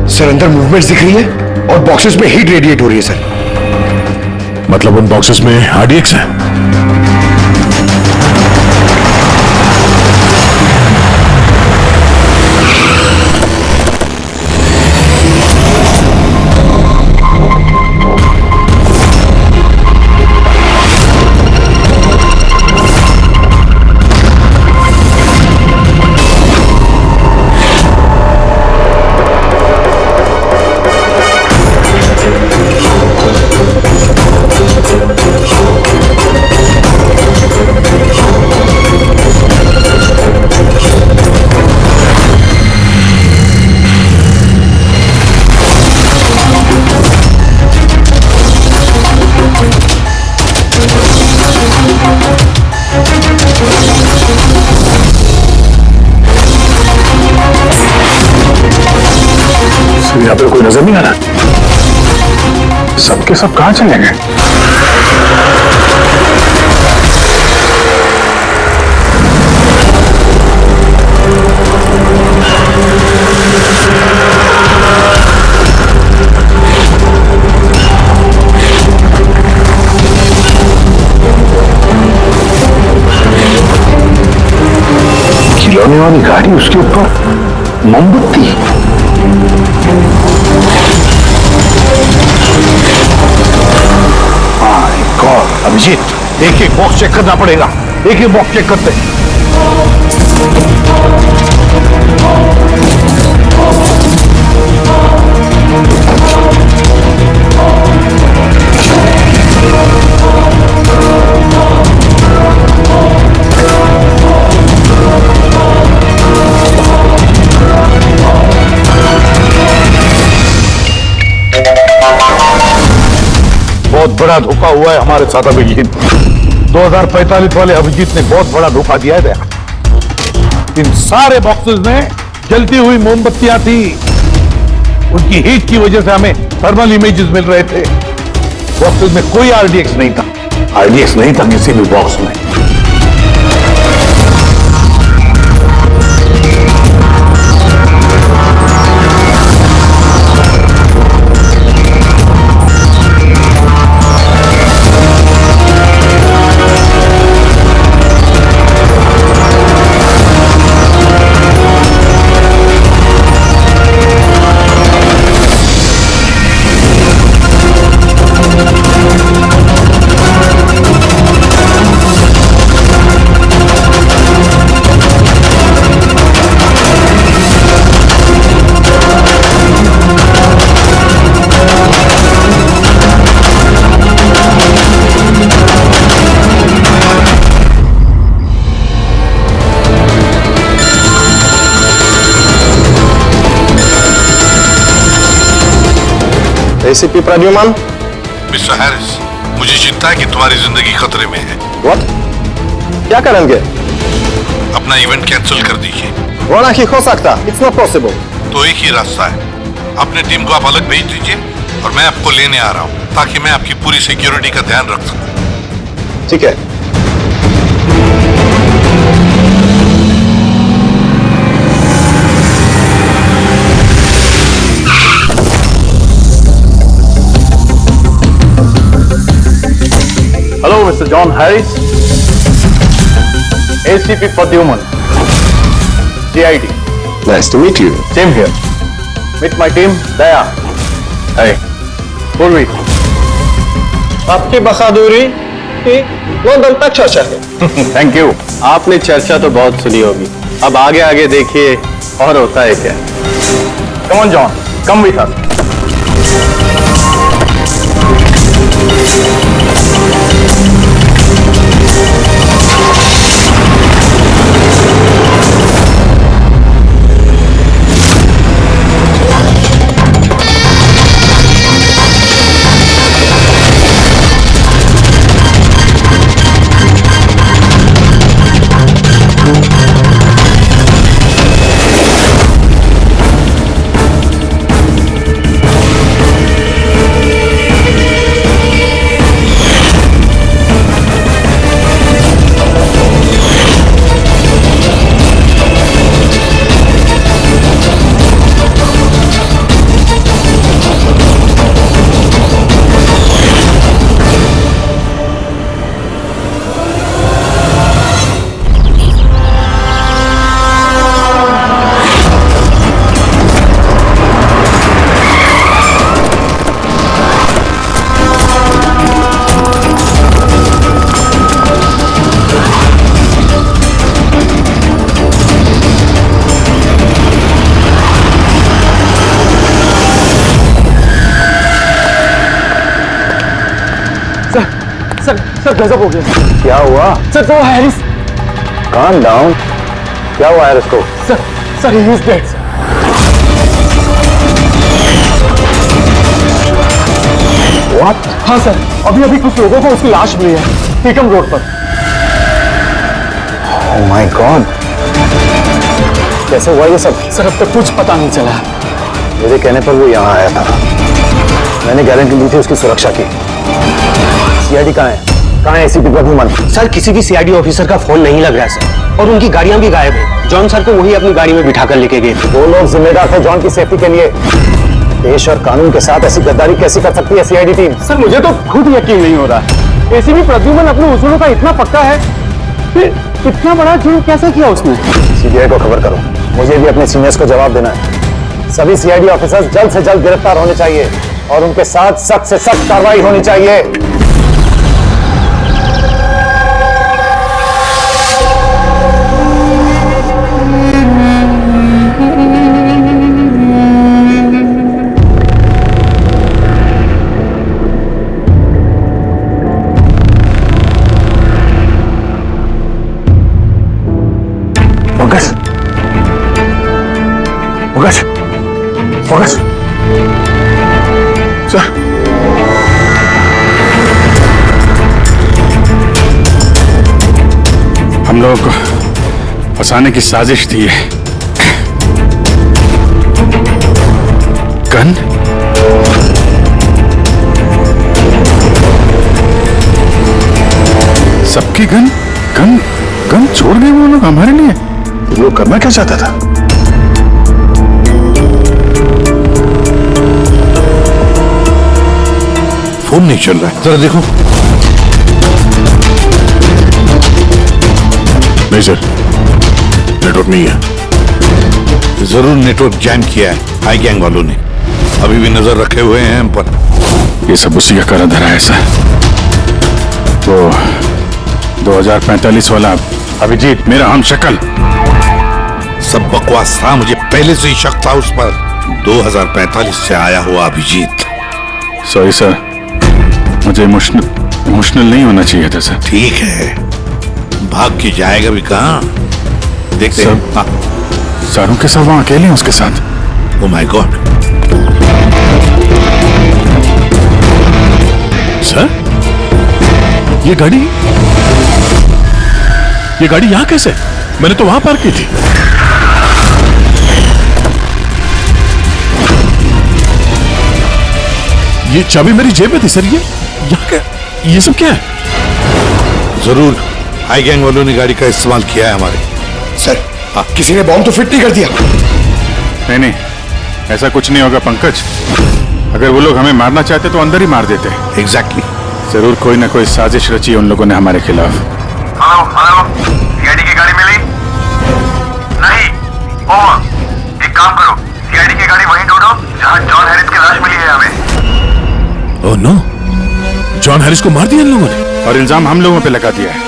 सर अंदर मूवमेंट्स दिख रही है और बॉक्सेस में हीट रेडिएट हो रही है सर। मतलब उन बॉक्सेस में आरडीएक्स है? यहाँ पे कोई नजर नहीं आ रहा, सबके सब कहां चले गए? खिलौने वाली गाड़ी, उसके ऊपर मोमबत्ती। अभिजीत एक एक बॉक्स चेक करना पड़ेगा, एक एक बॉक्स चेक करते हैं। बहुत बड़ा धोखा हुआ है हमारे साथ अभिजीत। 2045 वाले अभिजीत ने बहुत बड़ा धोखा दिया है। इन सारे बॉक्सेस में जलती हुई मोमबत्तियां थी। उनकी हीट की वजह से हमें थर्मल इमेजेस मिल रहे थे। बॉक्सेस में कोई आरडीएक्स नहीं था, आरडीएक्स नहीं था किसी भी बॉक्स में। एसीपी प्रद्युमन। मिस्टर हैरिस, मुझे चिंता है कि तुम्हारी जिंदगी खतरे में है। व्हाट? क्या करेंगे? अपना इवेंट कैंसिल कर दीजिए। वो नहीं हो सकता, इट्स नॉट पॉसिबल। तो एक ही रास्ता है, अपने टीम को आप अलग भेज दीजिए और मैं आपको लेने आ रहा हूँ ताकि मैं आपकी पूरी सिक्योरिटी का ध्यान रख सकूं। ठीक है। Hello, Mr. John Harris. ACP Pradyuman. CID. Nice to meet you. Same here. Meet my team, Daya. Hey. Purvi. आपकी बहादुरी की लंदन तक चर्चा है। Thank you. आपने चर्चा तो बहुत सुनी होगी, अब आगे आगे देखिए और होता है क्या। Come on, John. Come with us. Sir गजब हो गया। क्या हुआ? सर तो हैरिस। Calm down. क्या हुआ है इसको? Sir he is dead. What? हाँ सर, अभी कुछ लोगों को उसकी लाश मिली है टीकम रोड पर। Oh my God. कैसे हुआ ये सब? सर अब तक कुछ पता नहीं चला। मेरे कहने पर वो यहाँ आया था, मैंने गारंटी ली थी उसकी सुरक्षा की। सीआईडी कहाँ है? कहाँ है एसीपी प्रद्युमन? सर किसी भी सीआईडी ऑफिसर का फोन नहीं लग रहा है सर, और उनकी गाड़ियां भी गायब है। जॉन सर को वही अपनी गाड़ी में बिठाकर लेके गए थे। 2 लोग जिम्मेदार थे जॉन की सेफ्टी के लिए। देश और कानून के साथ ऐसी गद्दारी कैसी कर सकती है सीआईडी टीम? सर मुझे तो खुद यकीन नहीं हो रहा। एसीपी प्रद्युमन अपने उसूलों का इतना पक्का है, फिर इतना बड़ा जुर्म कैसे किया उसने? सीबीआई को खबर करो, मुझे भी अपने सीनियर्स को जवाब देना है। सभी सीआईडी ऑफिसर्स जल्द से जल्द गिरफ्तार होने चाहिए और उनके साथ सख्त से सख्त कार्रवाई होनी चाहिए। फोकस सर, हम लोगों को फंसाने की साजिश थी है। गन आपकी गन गन गन छोड़ गए वो लोग हमारे लिए। वो करना क्या चाहता था? फोन नहीं चल रहा है, जरा देखो। नहीं सर, नेटवर्क नहीं है। जरूर नेटवर्क जैम किया है हाई गैंग वालों ने, अभी भी नजर रखे हुए हैं हम पर। ये सब उसी का करा धरा है सर। वो 2045 वाला अभिजीत मेरा हम शक्ल। सब बकवास था, मुझे पहले से ही शक था उस पर। 2045 से आया हुआ अभिजीत। सॉरी सर, मुझे इमोशनल नहीं होना चाहिए था सर। ठीक है, भाग के जाएगा भी कहाँ, देखते हैं। हाँ। सारों के सब वहां अकेले हैं उसके साथ। Oh my God. सर, ये गाड़ी यहां कैसे? मैंने तो वहां पार्क की थी। ये चाबी मेरी जेब में थी सर। ये सब क्या है? जरूर हाई गैंग वालों ने गाड़ी का इस्तेमाल किया है हमारे। सर, किसी ने बॉम्ब तो फिट नहीं कर दिया? नहीं, ऐसा कुछ नहीं होगा पंकज। अगर वो लोग हमें मारना चाहते तो अंदर ही मार देते। एग्जैक्टली। जरूर कोई ना कोई साजिश रची है उन लोगों ने हमारे खिलाफ। हेलो, सीआईडी की गाड़ी मिली? नहीं। ओवर, एक काम करो, सीआईडी की गाड़ी वहीं ढूंढो जहां जॉन हैरिस की लाश मिली है हमें। ओह नो, जॉन हैरिस को मार दिया इन लोगों ने और इल्जाम हम लोगों पे लगा दिया है।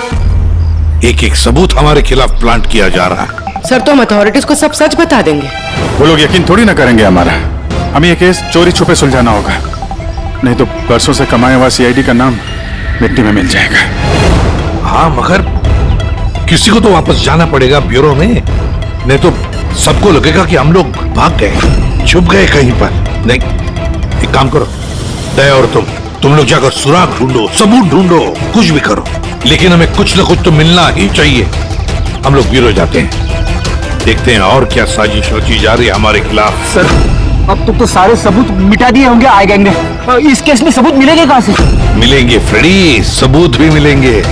एक एक सबूत हमारे खिलाफ प्लांट किया जा रहा है। सर, तो हम अथॉरिटीज को सब सच बता देंगे। वो लोग यकीन थोड़ी ना करेंगे हमारा। हमें ये केस चोरी छुपे सुलझाना होगा, नहीं तो बरसों से कमाया हुआ सीआईडी का नाम मिट्टी में मिल जाएगा। हाँ, मगर किसी को तो वापस जाना पड़ेगा ब्यूरो में, नहीं तो सबको लगेगा कि हम लोग भाग गए, छुप गए कहीं पर। नहीं, एक काम करो, दया और तुम लोग जाकर सुराग ढूंढो, सबूत ढूंढो, कुछ भी करो, लेकिन हमें कुछ न कुछ तो मिलना ही चाहिए। हम लोग ब्यूरो जाते हैं, देखते हैं और क्या साजिश रची जा रही है हमारे खिलाफ। सर, अब तो सारे सबूत मिटा दिए होंगे आई गैंग ने। इस केस में सबूत मिलेंगे कहां से? मिलेंगे फ्रेडी, सबूत भी मिलेंगे।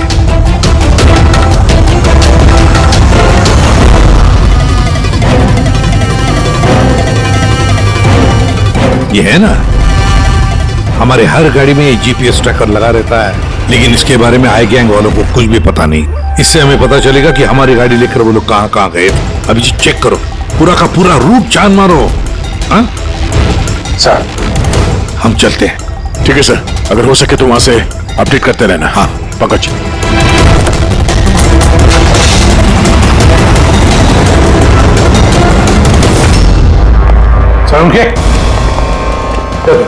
ये है ना, हमारे हर गाड़ी में जीपीएस ट्रैकर लगा रहता है, लेकिन इसके बारे में आई गैंग वालों को कुछ भी पता नहीं। इससे हमें पता चलेगा कि हमारी गाड़ी लेकर वो लोग कहां कहां गए थे। अभी चेक करो, पूरा का पूरा रूट छान मारो। हाँ सर, हम चलते हैं। ठीक है सर, अगर हो सके तो वहां से अपडेट करते रहना। हाँ पंकज। सर, उनके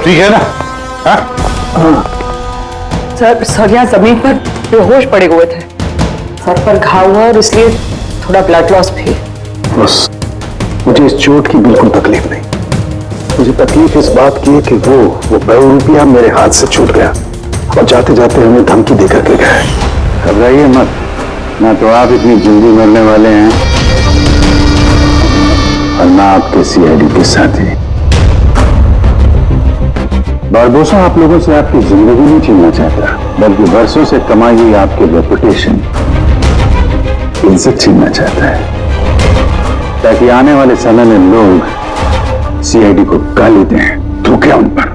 ठीक है ना? हाँ। सर यहाँ जमीन पर बेहोश पड़े हुए थे, सर पर घाव हुआ और इसलिए थोड़ा ब्लड लॉस भी। बस मुझे इस चोट की बिल्कुल तकलीफ नहीं। मुझे तकलीफ इस बात की है कि वो ₹100 मेरे हाथ से छूट गया और जाते जाते हमें धमकी देकर के गए। घबराइए मत, ना तो आप इतनी जल्दी मरने वाले हैं और ना आपके सीआईडी के साथी। बारबोसा आप लोगों से आपकी जिंदगी नहीं छीनना चाहता, बल्कि वर्षों से कमाई हुई आपकी रेपुटेशन, इज्जत छीनना चाहता है, ताकि आने वाले समय में लोग सीआईडी को गाली दें, थूकें उन पर।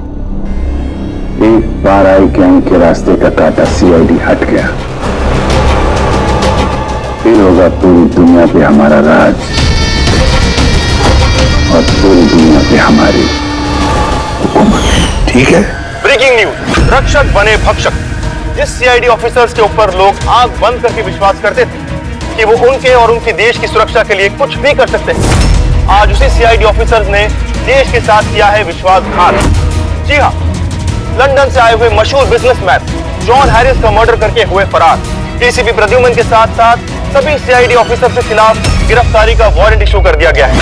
एक बार आई गैंग के रास्ते का कांटा सीआईडी हट गया, फिर होगा पूरी दुनिया पे हमारा राज और पूरी दुनिया पे हमारी हुकूमत। ठीक है। ब्रेकिंग न्यूज, रक्षक बने भक्षक। जिस सीआईडी ऑफिसर्स के ऊपर लोग आंख बंद करके विश्वास करते थे कि वो उनके और उनके देश की सुरक्षा के लिए कुछ भी कर सकते हैं, आज उसी सीआईडी ऑफिसर्स ने देश के साथ किया है विश्वासघात। जी हाँ, लंदन से आए हुए मशहूर बिजनेसमैन जॉन हैरिस का मर्डर करके हुए फरार एसीपी प्रद्युमन के साथ साथ सभी सीआईडी ऑफिसर के खिलाफ गिरफ्तारी का वारंट इशू कर दिया गया है,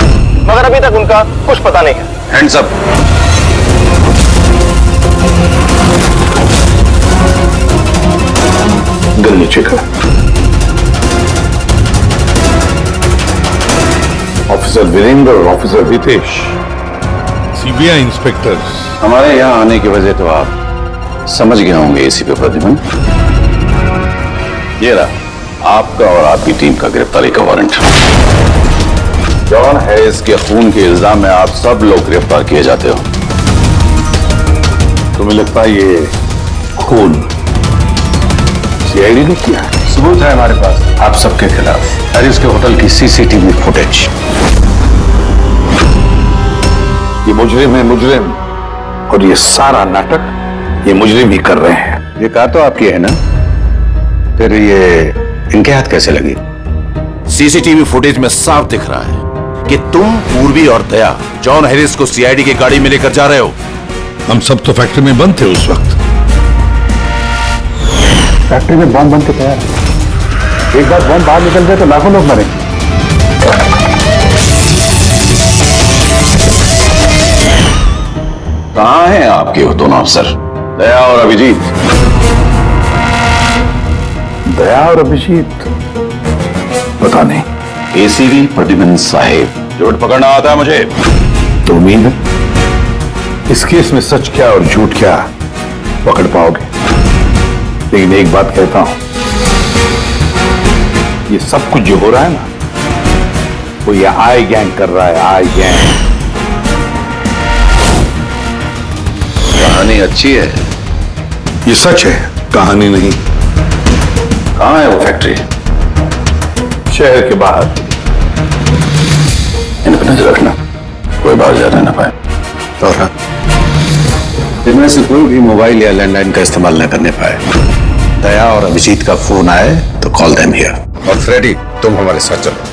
मगर अभी तक उनका कुछ पता नहीं है। Hands up. गन नीचे कर। ऑफिसर वीरेंद्र और ऑफिसर हितेश, सीबीआई इंस्पेक्टर्स। हमारे यहाँ आने की वजह तो आप समझ गए होंगे एसीपी प्रद्युमन। ये रहा आपका और आपकी टीम का गिरफ्तारी का वारंट। जॉन हैरिस के खून के इल्जाम में आप सब लोग गिरफ्तार किए जाते हो। तुम्हें लगता है ये खून सीआईडी ने किया है? सबूत है हमारे पास आप सबके खिलाफ। हैरिस के होटल की सीसीटीवी फुटेज। ये मुजरिम है मुजरिम, और ये सारा नाटक ये मुजरिम ही कर रहे हैं। ये कहा तो आपकी है ना, फिर ये इनके हाथ कैसे लगी? सीसीटीवी फुटेज में साफ दिख रहा है कि तुम, पूर्वी और दया जॉन हैरिस को सीआईडी की गाड़ी में लेकर जा रहे हो। हम सब तो फैक्ट्री में बंद थे उस वक्त। फैक्ट्री में बम बन के तैयार है। एक बार बम बाहर निकल जाए तो लाखों लोग मरे। कहां हैं आपके वो दोनों अफसर, दया और अभिजीत? दया और अभिजीत पता नहीं। एसीपी प्रतिबंध साहेब, झूठ पकड़ना आता है मुझे। तो उम्मीद है इस केस में सच क्या और झूठ क्या पकड़ पाओगे। लेकिन एक बात कहता हूं, ये सब कुछ जो हो रहा है ना, वो ये आई गैंग कर रहा है। आई गैंग। कहानी अच्छी है, ये सच है, कहानी नहीं। कहां है वो फैक्ट्री? शहर के बाहर। इन पर नजर रखना, कोई बाहर जाने ना पाए। और इनमें से कोई भी मोबाइल या लैंडलाइन का इस्तेमाल न करने पाए। दया और अभिजीत का फोन आए तो कॉल देम हियर। और फ्रेडी, तुम हमारे साथ चलो।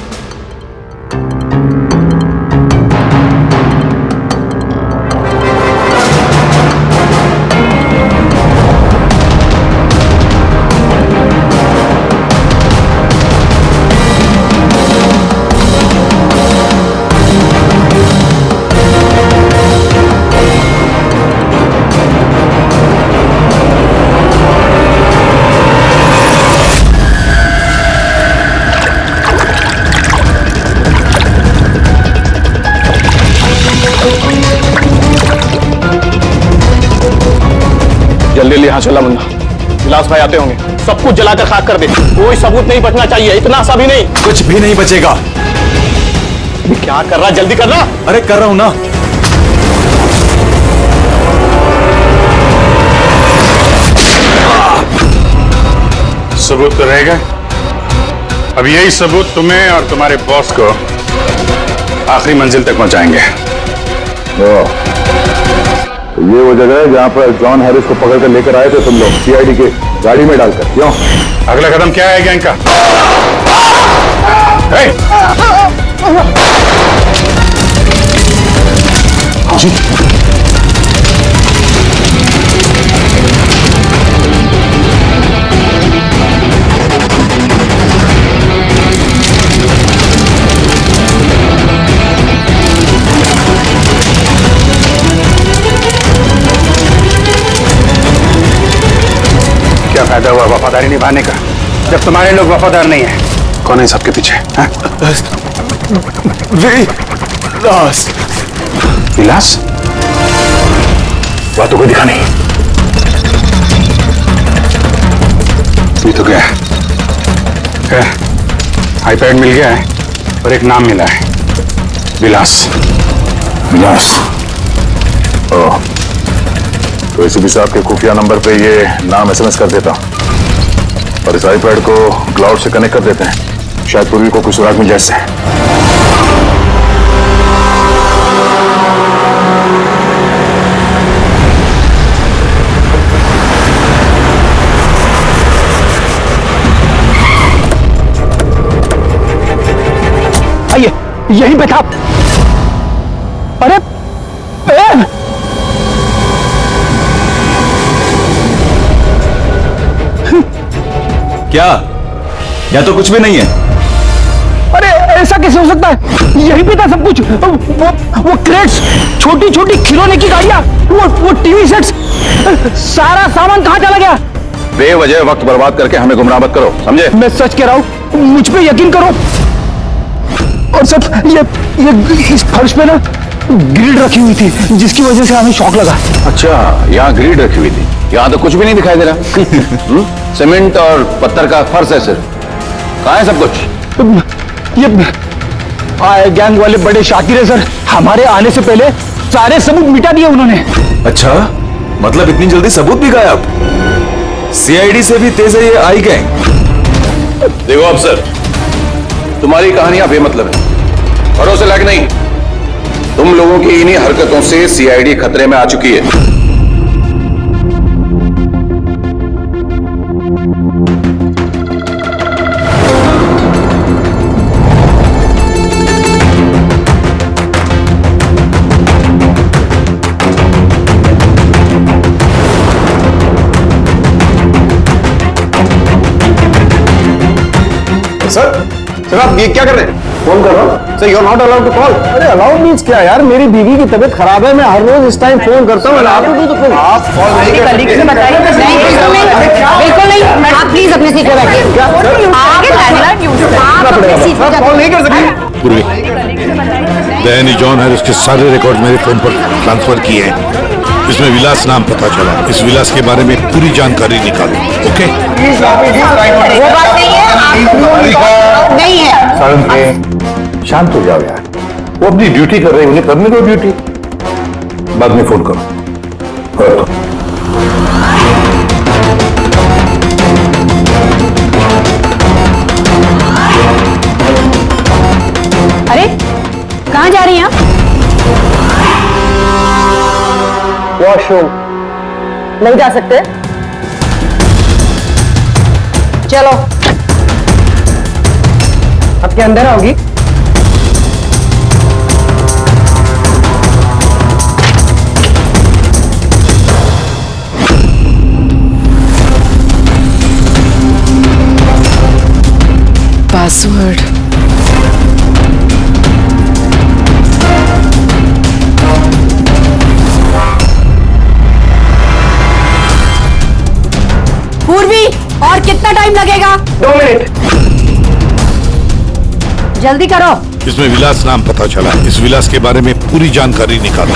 जल्दी यहां चला मुन्ना, विलास भाई आते होंगे। सब कुछ जलाकर खाक कर दे, कोई सबूत नहीं बचना चाहिए, इतना सा भी नहीं। कुछ भी नहीं बचेगा। क्या कर रहा, जल्दी करना। अरे कर रहा हूं ना। सबूत तो रहेगा। अब यही सबूत तुम्हें और तुम्हारे बॉस को आखिरी मंजिल तक पहुंचाएंगे। तो ये वो जगह है जहां पर जॉन हैरिस को पकड़ कर लेकर आए थे तुम लोग, सीआईडी के गाड़ी में डालकर। क्यों? अगला कदम क्या है गैंग का? क्या फायदा हुआ वफादारी निभाने का जब तुम्हारे लोग वफादार नहीं है? कौन है सबके पीछे? विलास। विलास? वह तो कोई दिखा नहीं। ये तो क्या है? आईपैड मिल गया है और एक नाम मिला है, विलास। विलास। ओह, तो एसीपी साहब के खुफिया नंबर पे ये नाम एसएमएस कर देता हूं और इस आईपैड को क्लाउड से कनेक्ट कर देते हैं। शायद पूर्वी को कुछ सुराग मिल जाए इससे। आइए, यहीं पे था। अरे पैर! क्या? या तो कुछ भी नहीं है। अरे ऐसा कैसे हो सकता है? यहीं पे था सब कुछ। वो क्रेट्स, छोटी छोटी खिलौने की गाड़ियां, वो टीवी सेट्स, सारा सामान कहां चला गया? बेवजह वक्त बर्बाद करके हमें गुमराह मत करो, समझे? मैं सच कह रहा हूं, मुझ पे यकीन करो। और सब ये इस फर्श पे ना ग्रिड रखी हुई थी, जिसकी वजह से हमें शॉक लगा। अच्छा, यहाँ ग्रिड रखी हुई थी। यहाँ तो कुछ भी नहीं दिखाई दे रहा। सीमेंट और पत्थर का फर्श है सिर्फ। कहाँ है सब कुछ? ये गैंग वाले बड़े शातिर है सर, हमारे आने से पहले सारे सबूत मिटा दिए उन्होंने। अच्छा, मतलब इतनी जल्दी सबूत भी गायब? सीआईडी से भी तेज है ये आई गैंग। देखो अफसर, तुम्हारी कहानियां बेमतलब है, भरोसे लायक नहीं। तुम लोगों की इन्हीं हरकतों से सीआईडी खतरे में आ चुकी है। सर आप ये क्या कर रहे हैं? फोन कर रहा हूँ sir. You are not allowed to call. अरे अलाउ मींस क्या यार, मेरी बीवी की तबीयत खराब है, मैं हर रोज इस टाइम फोन करता हूँ। आप कॉल नहीं कर सकते। बिल्कुल नहीं, आप प्लीज अपनी सीट पे बैठिए। कॉल नहीं कर सकते। पूर्वी, दैनी जॉन हैरिस के सारे रिकॉर्ड मेरे फोन पर ट्रांसफर किए हैं। इसमें विलास नाम पता चला। इस विलास के बारे में पूरी जानकारी निकालो। ओके? वो बात नहीं है, नहीं है। शांत हो जाओ यार, वो अपनी ड्यूटी कर रहे हैं, उन्हें करने दो ड्यूटी। बाद में फोन करो। अरे कहाँ जा रही हैं आप? वॉशरूम नहीं जा सकते। चलो अब क्या अंदर आओगी? पासवर्ड। पूर्वी, और कितना टाइम लगेगा? 2 मिनट। जल्दी करो। इसमें विलास नाम पता चला। इस विलास के बारे में पूरी जानकारी निकालो।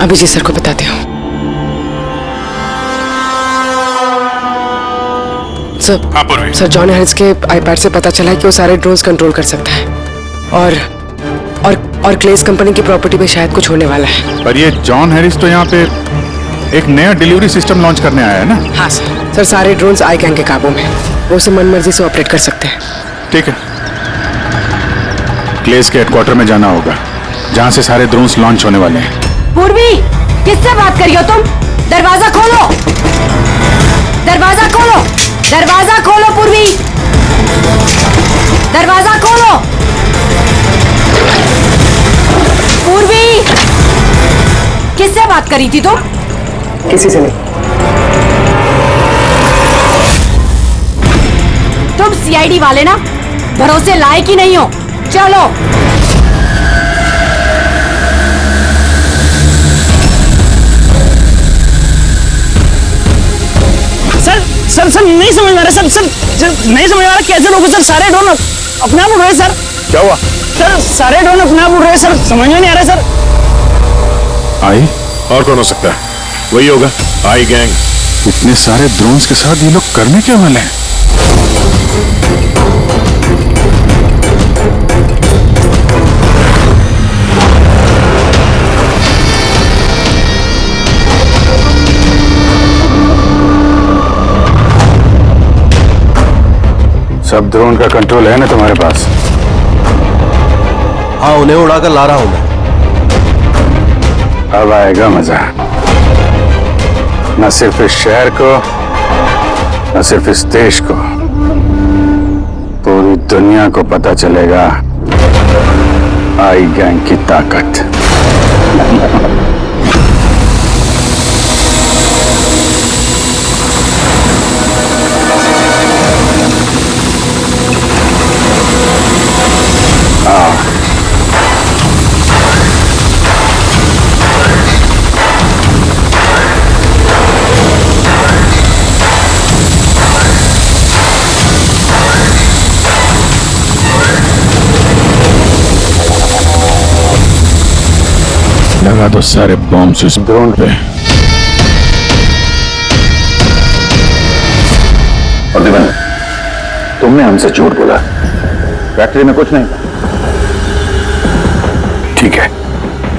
अभी जी सर को बताती हूँ। सर जॉन हैरिस के आईपैड से पता चला है कि वो सारे ड्रोन्स कंट्रोल कर सकता है और क्लेस कंपनी की प्रॉपर्टी पे शायद कुछ होने वाला है। पर ये जॉन हैरिस तो यहाँ पे एक नया डिलीवरी सिस्टम लॉन्च करने आया है ना? हाँ सर सारे ड्रोन्स आई गैंग के काबू में, वो उसे मनमर्जी से ऑपरेट कर सकते हैं। ठीक है, क्लेस के हेडक्वार्टर में जाना होगा, जहाँ से सारे ड्रोन्स लॉन्च होने वाले हैं। पूर्वी, किससे बात कर रही हो तुम? दरवाजा खोलो, दरवाजा खोलो, दरवाजा खोलो पूर्वी, दरवाजा खोलो। पूर्वी, किससे बात करी थी तुम? किसी से नहीं। तुम सीआईडी वाले ना, भरोसे लायक ही नहीं हो। चलो। सर नहीं समझ में आ रहा सर नहीं समझ में आ रहा कैसे रोको सर? सारे ड्रोन अपने आप उड़ रहे सर। क्या हुआ? सर सारे ड्रोन अपने आप उड़ रहे सर, समझ में नहीं आ रहा सर। आई और कौन हो सकता है? वही होगा, आई गैंग। इतने सारे ड्रोन्स के साथ ये लोग करने क्या वाले हैं? सब ड्रोन का कंट्रोल है ना तुम्हारे पास? हाँ, उन्हें उड़ाकर ला रहा हूं मैं। अब आएगा मजा, न सिर्फ इस शहर को, न सिर्फ इस देश को, पूरी दुनिया को पता चलेगा आई गैंग की ताकत। लगा दो सारे बॉम्ब इस ड्रोन पे। और दिवन, तुमने हमसे झूठ बोला, फैक्ट्री में कुछ नहीं। ठीक है,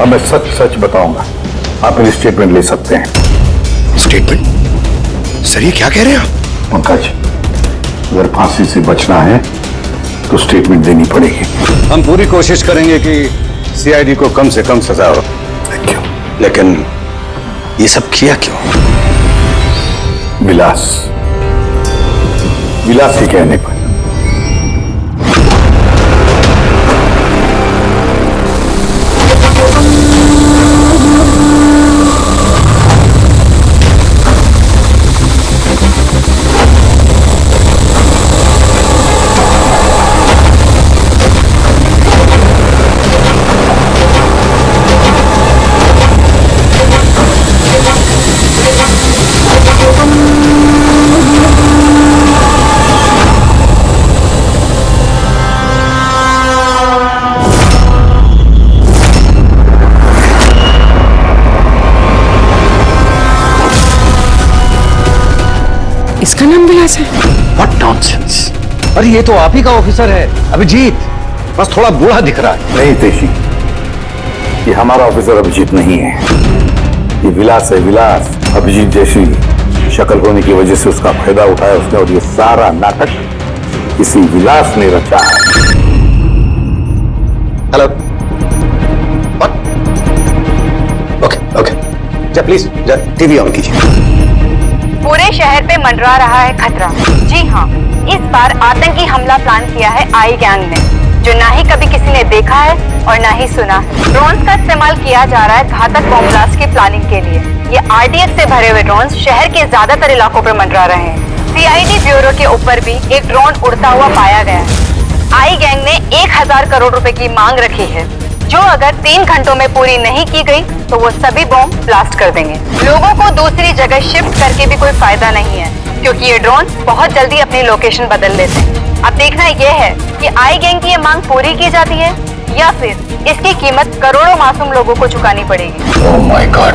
अब मैं सच सच बताऊंगा, आप मेरी स्टेटमेंट ले सकते हैं। स्टेटमेंट? सर ये क्या कह रहे हैं आप? पंकज, अगर फांसी से बचना है तो स्टेटमेंट देनी पड़ेगी। हम पूरी कोशिश करेंगे कि सीआईडी को कम से कम सजा हो। Thank you. लेकिन ये सब किया क्यों? विलास के कहने पर। इसका नाम विलास है? What nonsense! अरे ये तो आप ही का ऑफिसर है अभिजीत, बस थोड़ा बूढ़ा दिख रहा है। नहीं तेशी, ये हमारा ऑफिसर अभिजीत नहीं है, ये विलास है। विलास अभिजीत जैसी शक्ल होने की वजह से उसका फायदा उठाया उसने, और ये सारा नाटक इसी विलास ने रचा है। हेलो। ओके ओके, जा प्लीज जा टीवी ऑन कीजिए। पूरे शहर पे मंडरा रहा है खतरा। जी हाँ, इस बार आतंकी हमला प्लान किया है आई गैंग ने, जो ना ही कभी किसी ने देखा है और ना ही सुना है। ड्रोन्स का इस्तेमाल किया जा रहा है घातक बॉम्ब ब्लास्ट की प्लानिंग के लिए। ये आरडीएक्स से भरे हुए ड्रोन्स शहर के ज्यादातर इलाकों पर मंडरा रहे हैं। सीआईडी ब्यूरो के ऊपर भी एक ड्रोन उड़ता हुआ पाया गया है। आई गैंग ने 1000 करोड़ रुपए की मांग रखी है, जो अगर 3 घंटों में पूरी नहीं की गई तो वो सभी बॉम्ब ब्लास्ट कर देंगे। लोगों को दूसरी जगह शिफ्ट करके भी कोई फायदा नहीं है, क्योंकि ये ड्रोन बहुत जल्दी अपनी लोकेशन बदल लेते हैं। अब देखना ये है कि आई गैंग की ये मांग पूरी की जाती है या फिर इसकी कीमत करोड़ों मासूम लोगों को चुकानी पड़ेगी। Oh my God,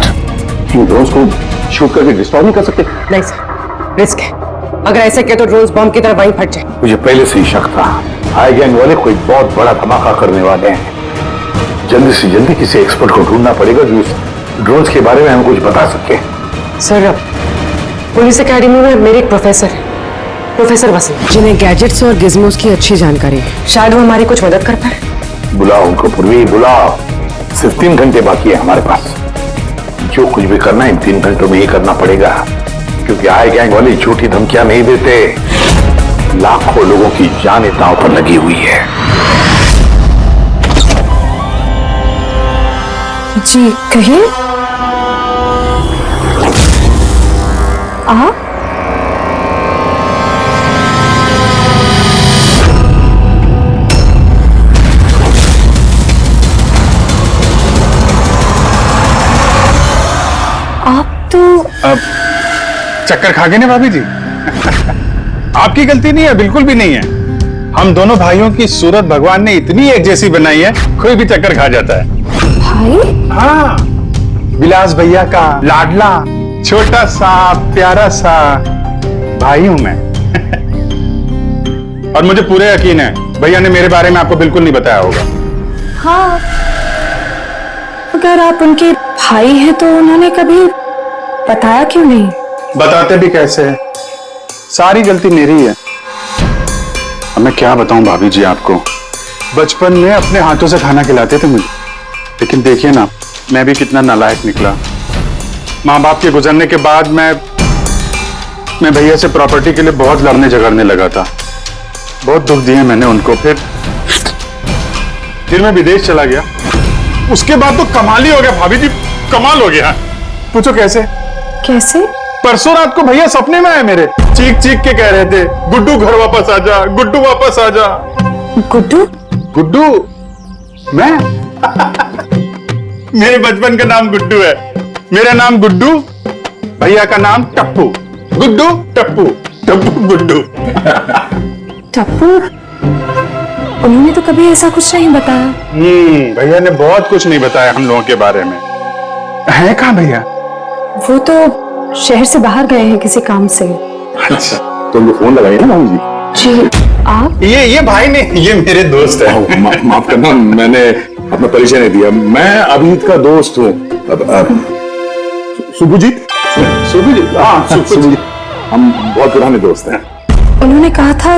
in drones को शूट करके डिस्ट्रॉय नहीं कर सकते? नहीं सर, रिस्क है। अगर ऐसे किया तो ड्रोन्स बॉम्ब की तरह वहीं फट जाए। मुझे पहले से ही शक था, आई गैंग वाले कोई बहुत बड़ा धमाका करने वाले हैं। जल्दी से जल्दी किसी एक्सपर्ट को ढूंढना पड़ेगा जो इस ड्रोन्स के बारे में हमें कुछ बता सके। सर, पुलिस अकेडमी में मेरे एक प्रोफेसर है, प्रोफेसर वसीम, जिन्हें गैजेट्स और गिज़मोस की अच्छी जानकारी है। शायद वो हमारी कुछ मदद कर पाए। बुलाओ उनको पूर्वी, बुलाओ। सिर्फ 3 घंटे बाकी है हमारे पास। जो कुछ भी करना है इन 3 घंटों में ही करना पड़ेगा, क्योंकि आई गैंग वाले झूठी धमकियां नहीं देते। लाखों लोगों की जान दांव पर लगी हुई है। जी कहिए। आप तो चक्कर खा गए ना भाभी जी? आपकी गलती नहीं है, बिल्कुल भी नहीं है। हम दोनों भाइयों की सूरत भगवान ने इतनी एक जैसी बनाई है, कोई भी चक्कर खा जाता है। भाई? हाँ, विलास भैया का लाडला छोटा सा प्यारा सा भाई हूं मैं। और मुझे पूरे यकीन है भैया ने मेरे बारे में आपको बिल्कुल नहीं बताया होगा। हाँ, अगर आप उनके भाई हैं तो उन्होंने कभी बताया क्यों नहीं? बताते भी कैसे है, सारी गलती मेरी है। अब मैं क्या बताऊं भाभी जी आपको, बचपन में अपने हाथों से खाना खिलाते थे मुझे, लेकिन देखिए ना मैं भी कितना नालायक निकला। माँ बाप के गुजरने के बाद मैं भैया से प्रॉपर्टी के लिए बहुत लड़ने झगड़ने लगा था। बहुत दुख दिए मैंने उनको। फिर मैं विदेश चला गया। उसके बाद तो कमाल ही हो गया भाभी जी, कमाल हो गया। पूछो कैसे? कैसे? परसों रात को भैया सपने में आए मेरे, चीख चीख के कह रहे थे, गुड्डू घर वापस आ जा, गुड्डू वापस आ जा। गुड्डू? गुड्डू? मैं? मेरे बचपन का नाम गुड्डू है। मेरा नाम गुड्डू, भैया का नाम टप्पू। गुड्डू टप्पू, टप्पू गुड्डू। टप्पू? उन्होंने तो कभी ऐसा कुछ नहीं बताया। भैया ने बहुत कुछ नहीं बताया हम लोगों के बारे में। है कहाँ भैया? वो तो शहर से बाहर गए हैं किसी काम से। अच्छा, तो उनको फोन लगाइए ना मामू जी। जी आप? ये भाई ने, ये मेरे दोस्त है। माफ करना, मैंने अपना परिचय नहीं दिया। मैं अभिजीत का दोस्त हूँ। सुभजीत, हाँ सुभजीत, हम बहुत पुराने दोस्त हैं। उन्होंने कहा था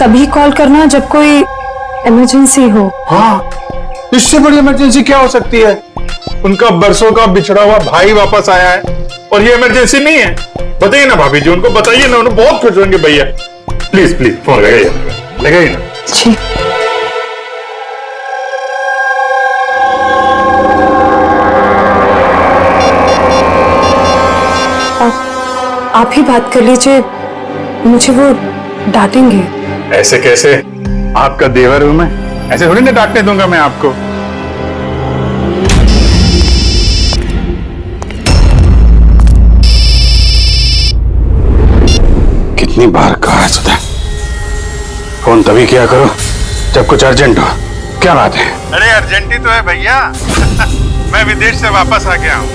तभी कॉल करना जब कोई इमरजेंसी हो। हाँ, इससे बड़ी इमरजेंसी क्या हो सकती है? उनका बरसों का बिछड़ा हुआ भाई वापस आया है और ये इमरजेंसी नहीं है। बताइए ना भाभी जी, उनको बताइए ना, उन्हें बहुत खुश होंगे भैया। प्लीज प्लीज फोन लगाइए ना। जी। आप ही बात कर लीजिए, मुझे वो डांटेंगे। ऐसे कैसे? आपका देवर हूं मैं, ऐसे थोड़ी ना डांटने दूंगा मैं आपको। कितनी बार कहा है सुधा, फोन तभी किया करो जब कुछ अर्जेंट हो। क्या बात है? अरे अर्जेंटी तो है भैया। मैं विदेश से वापस आ गया हूँ।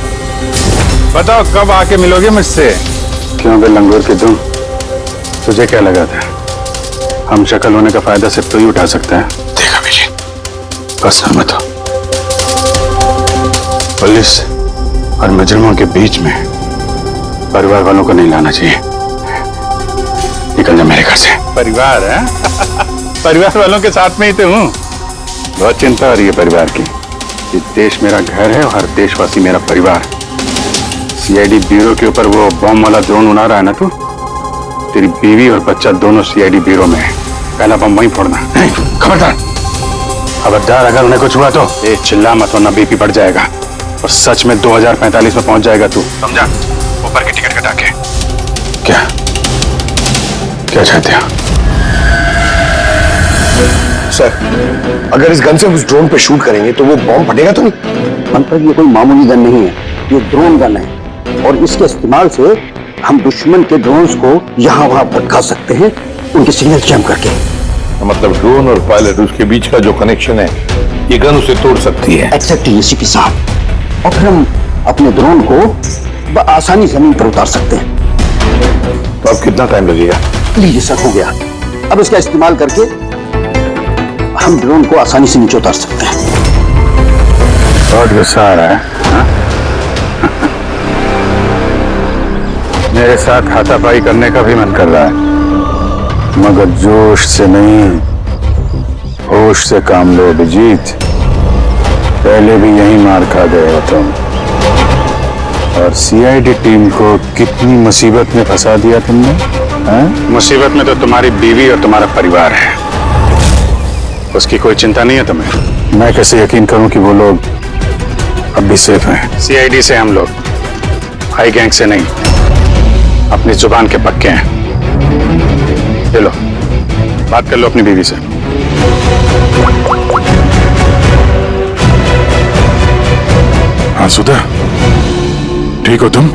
बताओ कब आके मिलोगे मुझसे? क्यों बे लंगूर के तुम, तुझे क्या लगा था हम शक्ल होने का फायदा सिर्फ तो ही उठा सकता है? देखा बेटी, पर्सनल मत हो। पुलिस और मुजरिमों के बीच में परिवार वालों को नहीं लाना चाहिए। निकल जा मेरे घर से। परिवार है? परिवार वालों के साथ में ही तो हूँ। बहुत चिंता हो रही है परिवार की। ये देश मेरा घर है और हर देशवासी मेरा परिवार। सीआईडी ब्यूरो के ऊपर वो बॉम्ब वाला ड्रोन उड़ा रहा है ना तू, तेरी बीवी और बच्चा दोनों सीआईडी ब्यूरो में है। पहला बम वहीं फोड़ना। खबरदार, खबरदार, अगर उन्हें कुछ हुआ तो ए चिल्ला मत, वरना बीपी बढ़ जाएगा और सच में 2045 में पहुंच जाएगा तू, समझा? ऊपर की टिकट कटा के। क्या क्या चाहते हो? सर, अगर इस गन से उस ड्रोन पे शूट करेंगे तो वो बॉम्ब फटेगा तो नहीं? मंत्र, ये कोई मामूली गन नहीं है, ये ड्रोन गन है और इसके इस्तेमाल से हम दुश्मन के ड्रोन्स को यहाँ वहाँ भटका सकते हैं, उनके सिग्नल जैम करके। मतलब ड्रोन और पायलट, उसके बीच का जो कनेक्शन है, ये गन उसे तोड़ सकती है। एक्जेक्टली सीपी साहब, और फिर हम अपने ड्रोन को आसानी जमीन पर उतार सकते हैं। तो अब कितना टाइम लगेगा? लीजिए सर, हो गया। अब इसका इस्तेमाल करके हम ड्रोन को आसानी से नीचे उतार सकते हैं। बहुत गुस्सा आ रहा है हा? मेरे साथ हाथापाई करने का भी मन कर रहा है, मगर जोश से नहीं, होश से काम लो अभिजीत। पहले भी यही मार खा गए हो तुम, और सीआईडी टीम को कितनी मुसीबत में फंसा दिया तुमने। मुसीबत में तो तुम्हारी बीवी और तुम्हारा परिवार है, उसकी कोई चिंता नहीं है तुम्हें। मैं कैसे यकीन करूं कि वो लोग अब भी सेफ हैं? सीआईडी से हम लोग, हाई गैंग से नहीं, अपनी जुबान के पक्के हैं। चलो बात कर लो अपनी बीवी से। हाँ सुधा, ठीक हो तुम?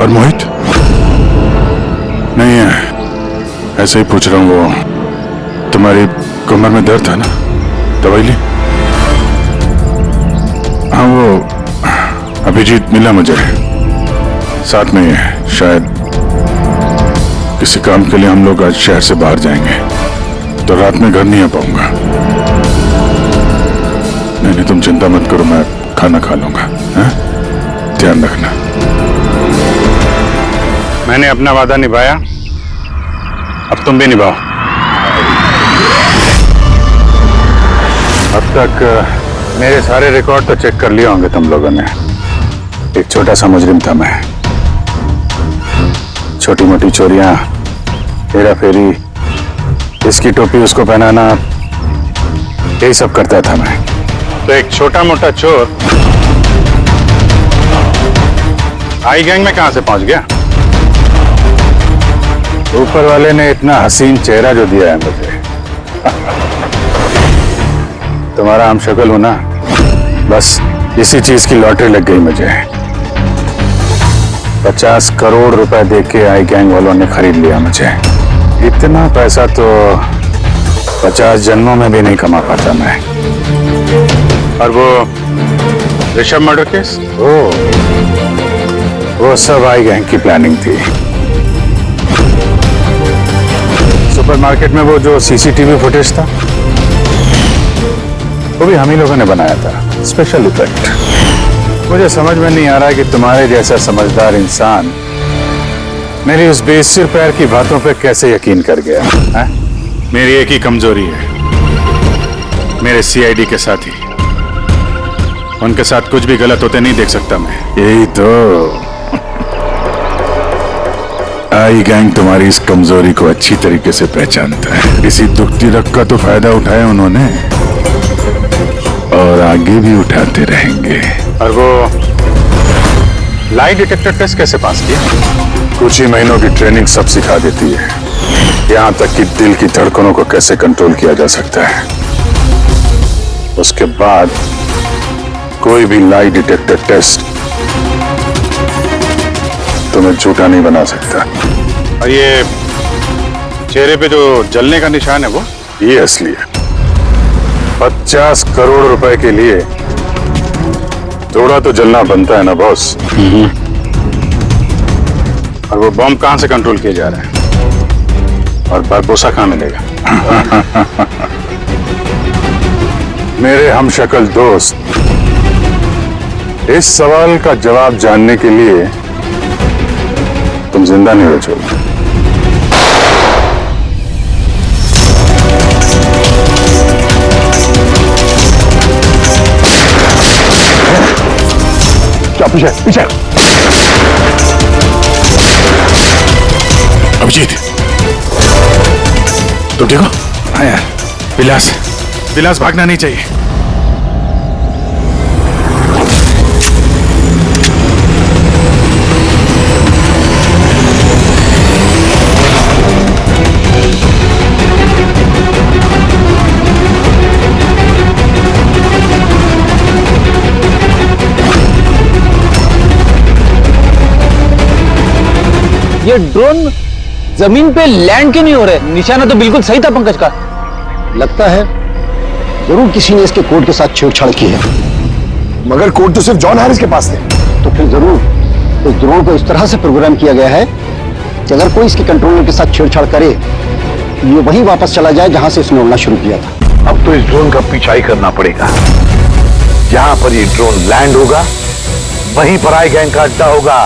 और मोहित? नहीं है, ऐसे ही पूछ रहा हूँ। वो तुम्हारी कमर में दर्द था ना, दवाई ली? हाँ, वो अभिजीत मिला मुझे, साथ में ही है। शायद किसी काम के लिए हम लोग आज शहर से बाहर जाएंगे, तो रात में घर नहीं आ पाऊंगा। नहीं, तुम चिंता मत करो, मैं खाना खा लूंगा। ध्यान रखना। मैंने अपना वादा निभाया, अब तुम भी निभाओ। अब तक मेरे सारे रिकॉर्ड तो चेक कर लिए होंगे तुम लोगों ने। एक छोटा सा मुजरिम था मैं, छोटी मोटी चोरियां, हेरा फेरी, इसकी टोपी उसको पहनाना, यही सब करता था मैं। तो एक छोटा मोटा चोर आई गैंग में कहां से पहुंच गया? ऊपर वाले ने इतना हसीन चेहरा जो दिया है मुझे। तुम्हारा हम शक्ल हो ना, बस इसी चीज की लॉटरी लग गई मुझे। 50 करोड़ रुपए देके आई गैंग वालों ने खरीद लिया मुझे। इतना पैसा तो 50 जन्मों में भी नहीं कमा पाता मैं। और वो ऋषभ मर्डर केस? वो सब आई गैंग की प्लानिंग थी। सुपरमार्केट में वो जो सीसीटीवी फुटेज था वो भी हम ही लोगों ने बनाया था, स्पेशल इफेक्ट। मुझे समझ में नहीं आ रहा है कि तुम्हारे जैसा समझदार इंसान मेरी उस बेसिर पैर की बातों पे कैसे यकीन कर गया है? मेरी एक ही कमजोरी है, मेरे सीआईडी के साथी। उनके साथ कुछ भी गलत होते नहीं देख सकता मैं। यही तो आई गैंग तुम्हारी इस कमजोरी को अच्छी तरीके से पहचानता है। इसी दुखती रख का तो फायदा उठाया उन्होंने और आगे भी उठाते रहेंगे। और वो लाई डिटेक्टर टेस्ट कैसे पास किया? कुछ ही महीनों की ट्रेनिंग सब सिखा देती है, यहां तक कि दिल की धड़कनों को कैसे कंट्रोल किया जा सकता है। उसके बाद कोई भी लाई डिटेक्टर टेस्ट तुम्हें झूठा नहीं बना सकता। और ये चेहरे पे जो जलने का निशान है वो ये असली है। 50 करोड़ रुपए के लिए थोड़ा तो जलना बनता है ना बॉस। और वो बॉम्ब कहां से कंट्रोल किया जा रहा है और बारबोसा कहां मिलेगा? मेरे हमशक्ल दोस्त, इस सवाल का जवाब जानने के लिए तुम जिंदा नहीं बचोगे। क्या पीछे पीछे? अभिजीत, तुम ठीक हो? हाँ यार, विलास भागना नहीं चाहिए। ये ड्रोन जमीन पे लैंड क्यों नहीं हो रहे? निशाना तो बिल्कुल सही था पंकज का। लगता है जरूर किसी ने इसके कोड के साथ छेड़छाड़ की है। मगर कोड तो सिर्फ जॉन हैरिस के पास थे। तो फिर जरूर इस ड्रोन को इस तरह से प्रोग्राम किया गया है कि अगर कोई इसके कंट्रोलर के साथ छेड़छाड़ करे तो ये वहीं वापस चला जाए जहां से इसने उड़ना शुरू किया था। अब तो इस ड्रोन का पीछा ही करना पड़ेगा। जहां पर ये ड्रोन लैंड होगा वहीं पर आई गैंग का अड्डा होगा।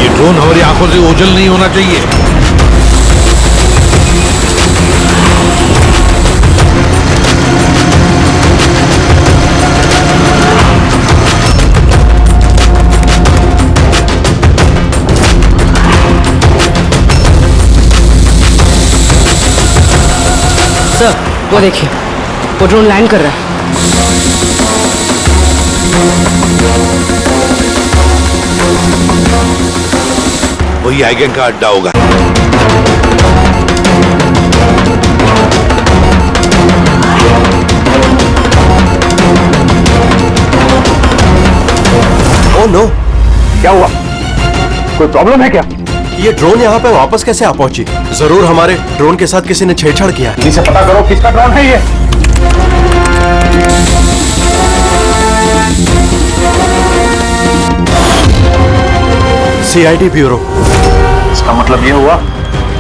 ये ड्रोन हमारी आंखों से ओझल नहीं होना चाहिए। सर, वो देखिए, वो ड्रोन लैंड कर रहा है। वही आई गैंग का अड्डा होगा। ओह नो, क्या हुआ? कोई प्रॉब्लम है क्या? ये ड्रोन यहाँ पे वापस कैसे आ पहुंची? जरूर हमारे ड्रोन के साथ किसी ने छेड़छाड़ किया है। इसे पता करो किसका ड्रोन है ये। CID bureau. इसका मतलब ये हुआ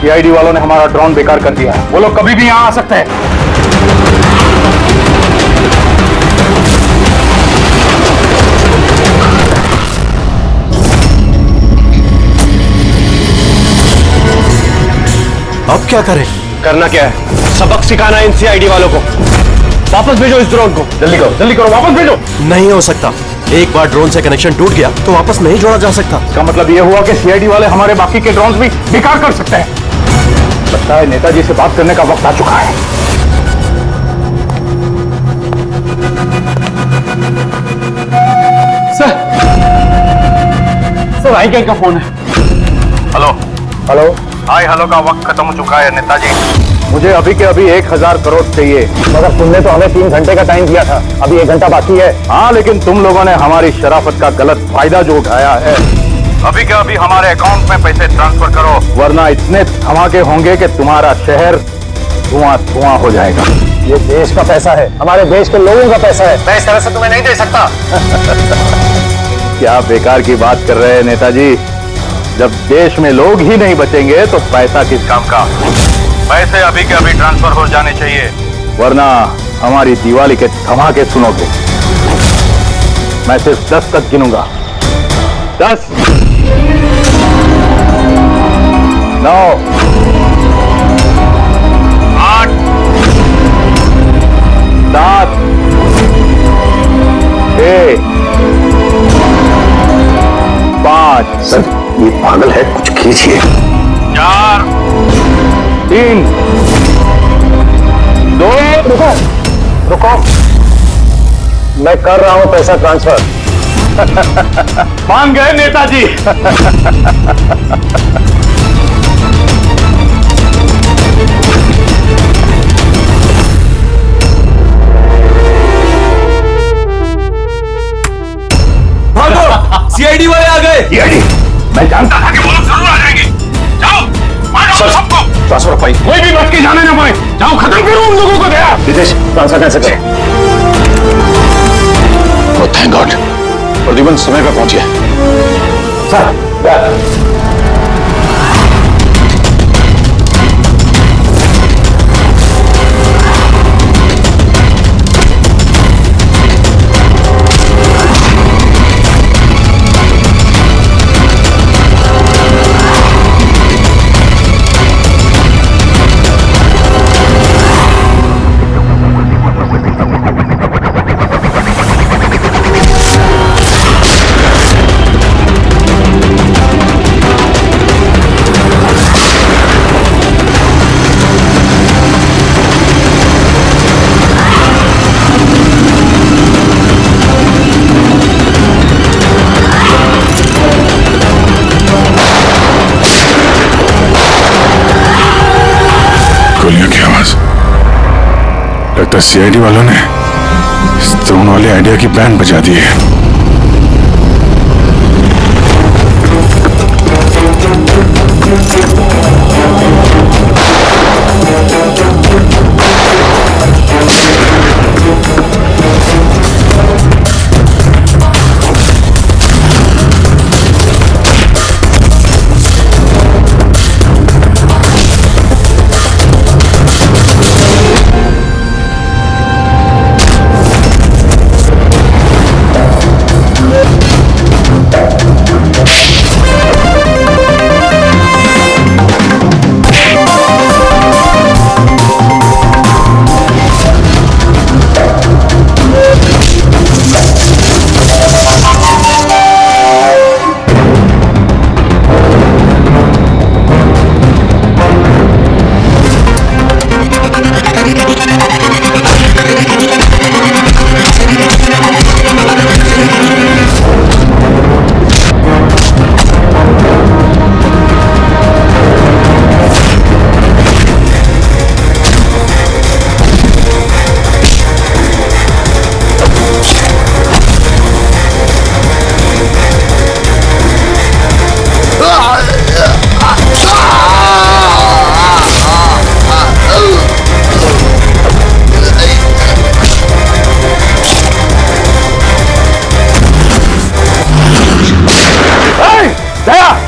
कि आईडी वालों ने हमारा ड्रोन बेकार कर दिया। वो लोग कभी भी यहां आ सकते हैं। अब क्या करें? करना क्या है? सबक सिखाना इन सीआईडी वालों को। वापस भेजो इस ड्रोन को। जल्दी करो, वापस भेजो। नहीं हो सकता। एक बार ड्रोन से कनेक्शन टूट गया तो वापस नहीं जोड़ा जा सकता। इसका मतलब ये हुआ कि सीआईडी वाले हमारे बाकी के ड्रोन्स भी बेकार कर सकते हैं। लगता है नेताजी से बात करने का वक्त आ चुका है। सर आई गैंग का फोन है। हेलो। हाय हेलो का वक्त खत्म हो चुका है नेताजी। मुझे अभी के अभी 1000 करोड़ चाहिए। मगर तुमने तो हमें 3 घंटे का टाइम दिया था, अभी 1 घंटा बाकी है। हाँ, लेकिन तुम लोगों ने हमारी शराफत का गलत फायदा जो उठाया है। अभी के अभी हमारे अकाउंट में पैसे ट्रांसफर करो, वरना इतने धमाके होंगे कि तुम्हारा शहर धुआं धुआं हो जाएगा। ये देश का पैसा है, हमारे देश के लोगों का पैसा है। मैं इस तरह से तुम्हें नहीं दे सकता। क्या बेकार की बात कर रहे हैं नेताजी? जब देश में लोग ही नहीं बचेंगे तो पैसा किस काम का? पैसे अभी के अभी ट्रांसफर हो जाने चाहिए, वरना हमारी दिवाली के धमाके सुनोगे। मैं सिर्फ 10 तक गिनूंगा। 10, 9, 8, 7, 6, 5। सर ये पागल है, कुछ कीजिए। 4, 3, 2। रुको रुको, मैं कर रहा हूं पैसा ट्रांसफर। मान गए नेताजी। भागो, सीआईडी वाले आ गए। सीआईडी? मैं जानता था कि वो लोग जरूर आ जाएंगे। जाओ, मारो सबको। ट्रांसफर पाई कोई भी बच के जाने ना पाए। जाओ, खत्म करो उन लोगों को। दया विदेश ट्रांसफर कैसे करें? ओ थैंक गॉड, प्रद्युमन समय पर पहुंच गया। सर गोलियों की आवाज। लगता है सीआईडी वालों ने इस ड्रोन वाले आइडिया की बैंड बजा दी है।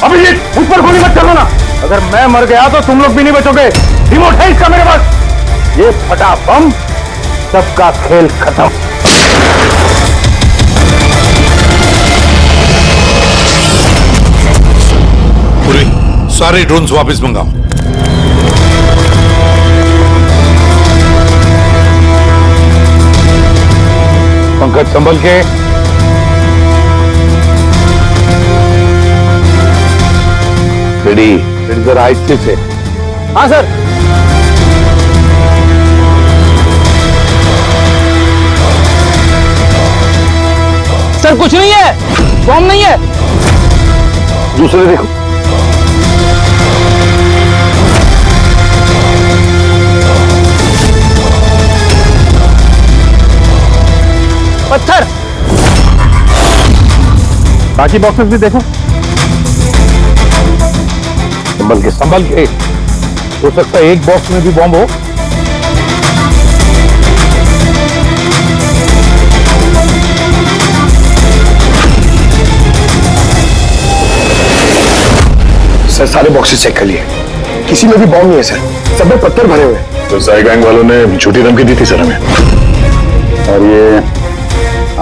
अभिजीत, उस पर गोली मत चलाना। अगर मैं मर गया तो तुम लोग भी नहीं बचोगे। रिमोट है इसका मेरे पास। ये फटा बम, सबका खेल खत्म। पूरी सारे ड्रोन्स वापस मंगाओ। पंकज संभल के। रेडी जरा आहिस्ते से। हाँ सर। सर कुछ नहीं है, बॉम्ब नहीं है। दूसरे देखो। पत्थर। बाकी बॉक्सेस भी देखो। संभल के हो सकता है एक बॉक्स में भी बॉम्ब हो। सर सारे बॉक्सेस चेक कर लिए, किसी में भी बॉम्ब नहीं है सर, सब में पत्थर भरे हुए। तो साई गैंग वालों ने झूठी धमकी दी थी सर हमें। और ये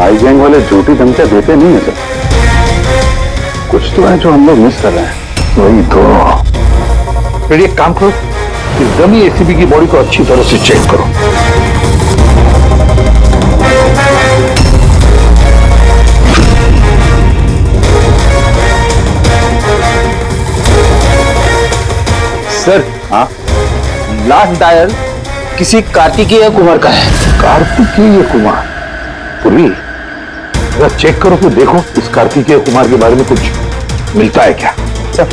आई गैंग वाले झूठी धमकियां देते नहीं है सर, कुछ तो है जो हम लोग मिस कर रहे हैं। वही तो। फिर एक काम करो, इस डमी एसीबी की बॉडी को अच्छी तरह से चेक करो। सर, हाँ, लास्ट डायल किसी कार्तिकेय कुमार का है। कार्तिकेय कुमार? पूर्वी जरा चेक करो तो देखो इस कार्तिकेय कुमार के बारे में कुछ मिलता है क्या। Sir,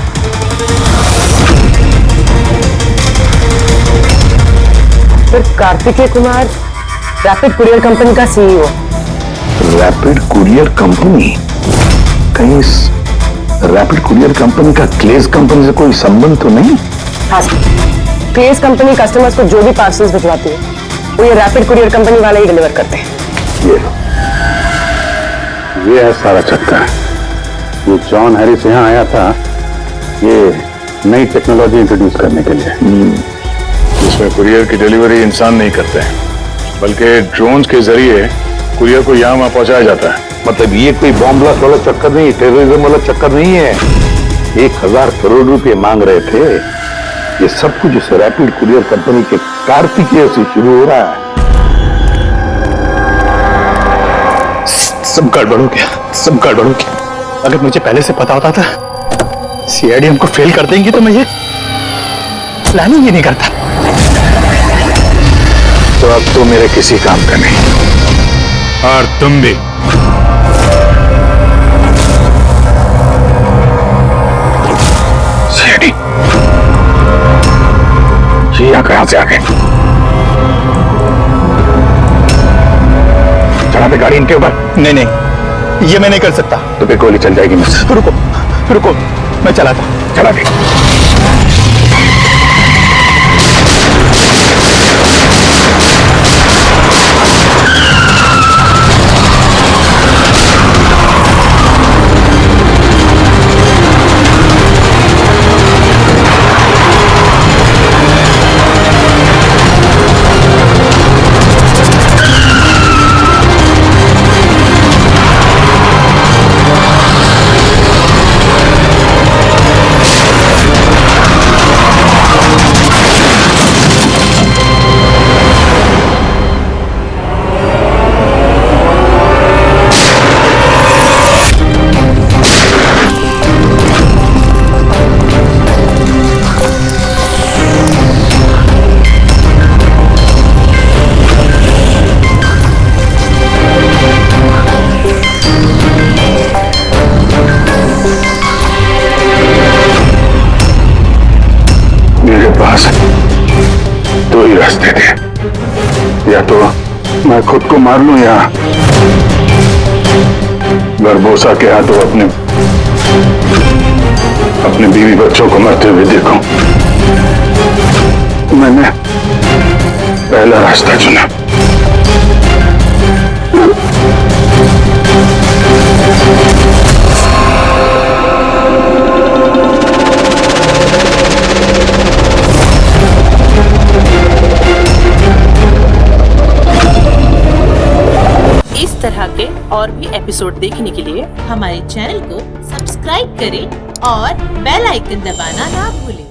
Kartikeya Kumar rapid courier company का सीईओ। Rapid courier company? कहीं इस रैपिड कुरियर कंपनी का क्लेज कंपनी से कोई संबंध तो नहीं? हाँ सर, क्लेज कंपनी कस्टमर्स को जो भी पार्सल्स भिजवाती है वो ये रैपिड कुरियर कंपनी वाले ही डिलीवर करते हैं। ये है सारा चक्कर। ये जॉन हैरिस यहाँ आया था ये नई टेक्नोलॉजी इंट्रोड्यूस करने के लिए। इसमें कुरियर की डिलीवरी इंसान नहीं करते हैं, बल्कि ड्रोन्स के जरिए कुरियर को यहाँ वहाँ पहुंचाया जाता है। मतलब ये कोई बॉम्ब ब्लास्ट वाला चक्कर नहीं, टेररिज्म वाला चक्कर नहीं है। 1000 करोड़ रुपए मांग रहे थे। ये सब कुछ इस रैपिड कुरियर कंपनी के कार्तिकेय से शुरू हो रहा है। सब गड़बड़ हो गया, सब गड़बड़ हो गया। अगर मुझे पहले से पता होता था सीआईडी हमको फेल कर देंगी तो मैं ये प्लानिंग ही नहीं करता। तो अब तो मेरे किसी काम का नहीं, और तुम भी। सीआईडी ये कहां से आ गए? चला दे गाड़ी इनके ऊपर। नहीं नहीं, ये मैं नहीं कर सकता। तो फिर गोली चल जाएगी मुझसे। रुको रुको, मैं चलाता। चला दे। दो ही रास्ते थे, या तो मैं खुद को मार लूं या बरबोसा के हाथों अपने बीवी बच्चों को मरते हुए देखूं। मैंने पहला रास्ता चुना। इस तरह के और भी एपिसोड देखने के लिए हमारे चैनल को सब्सक्राइब करें और बेल आइकन दबाना ना भूलें।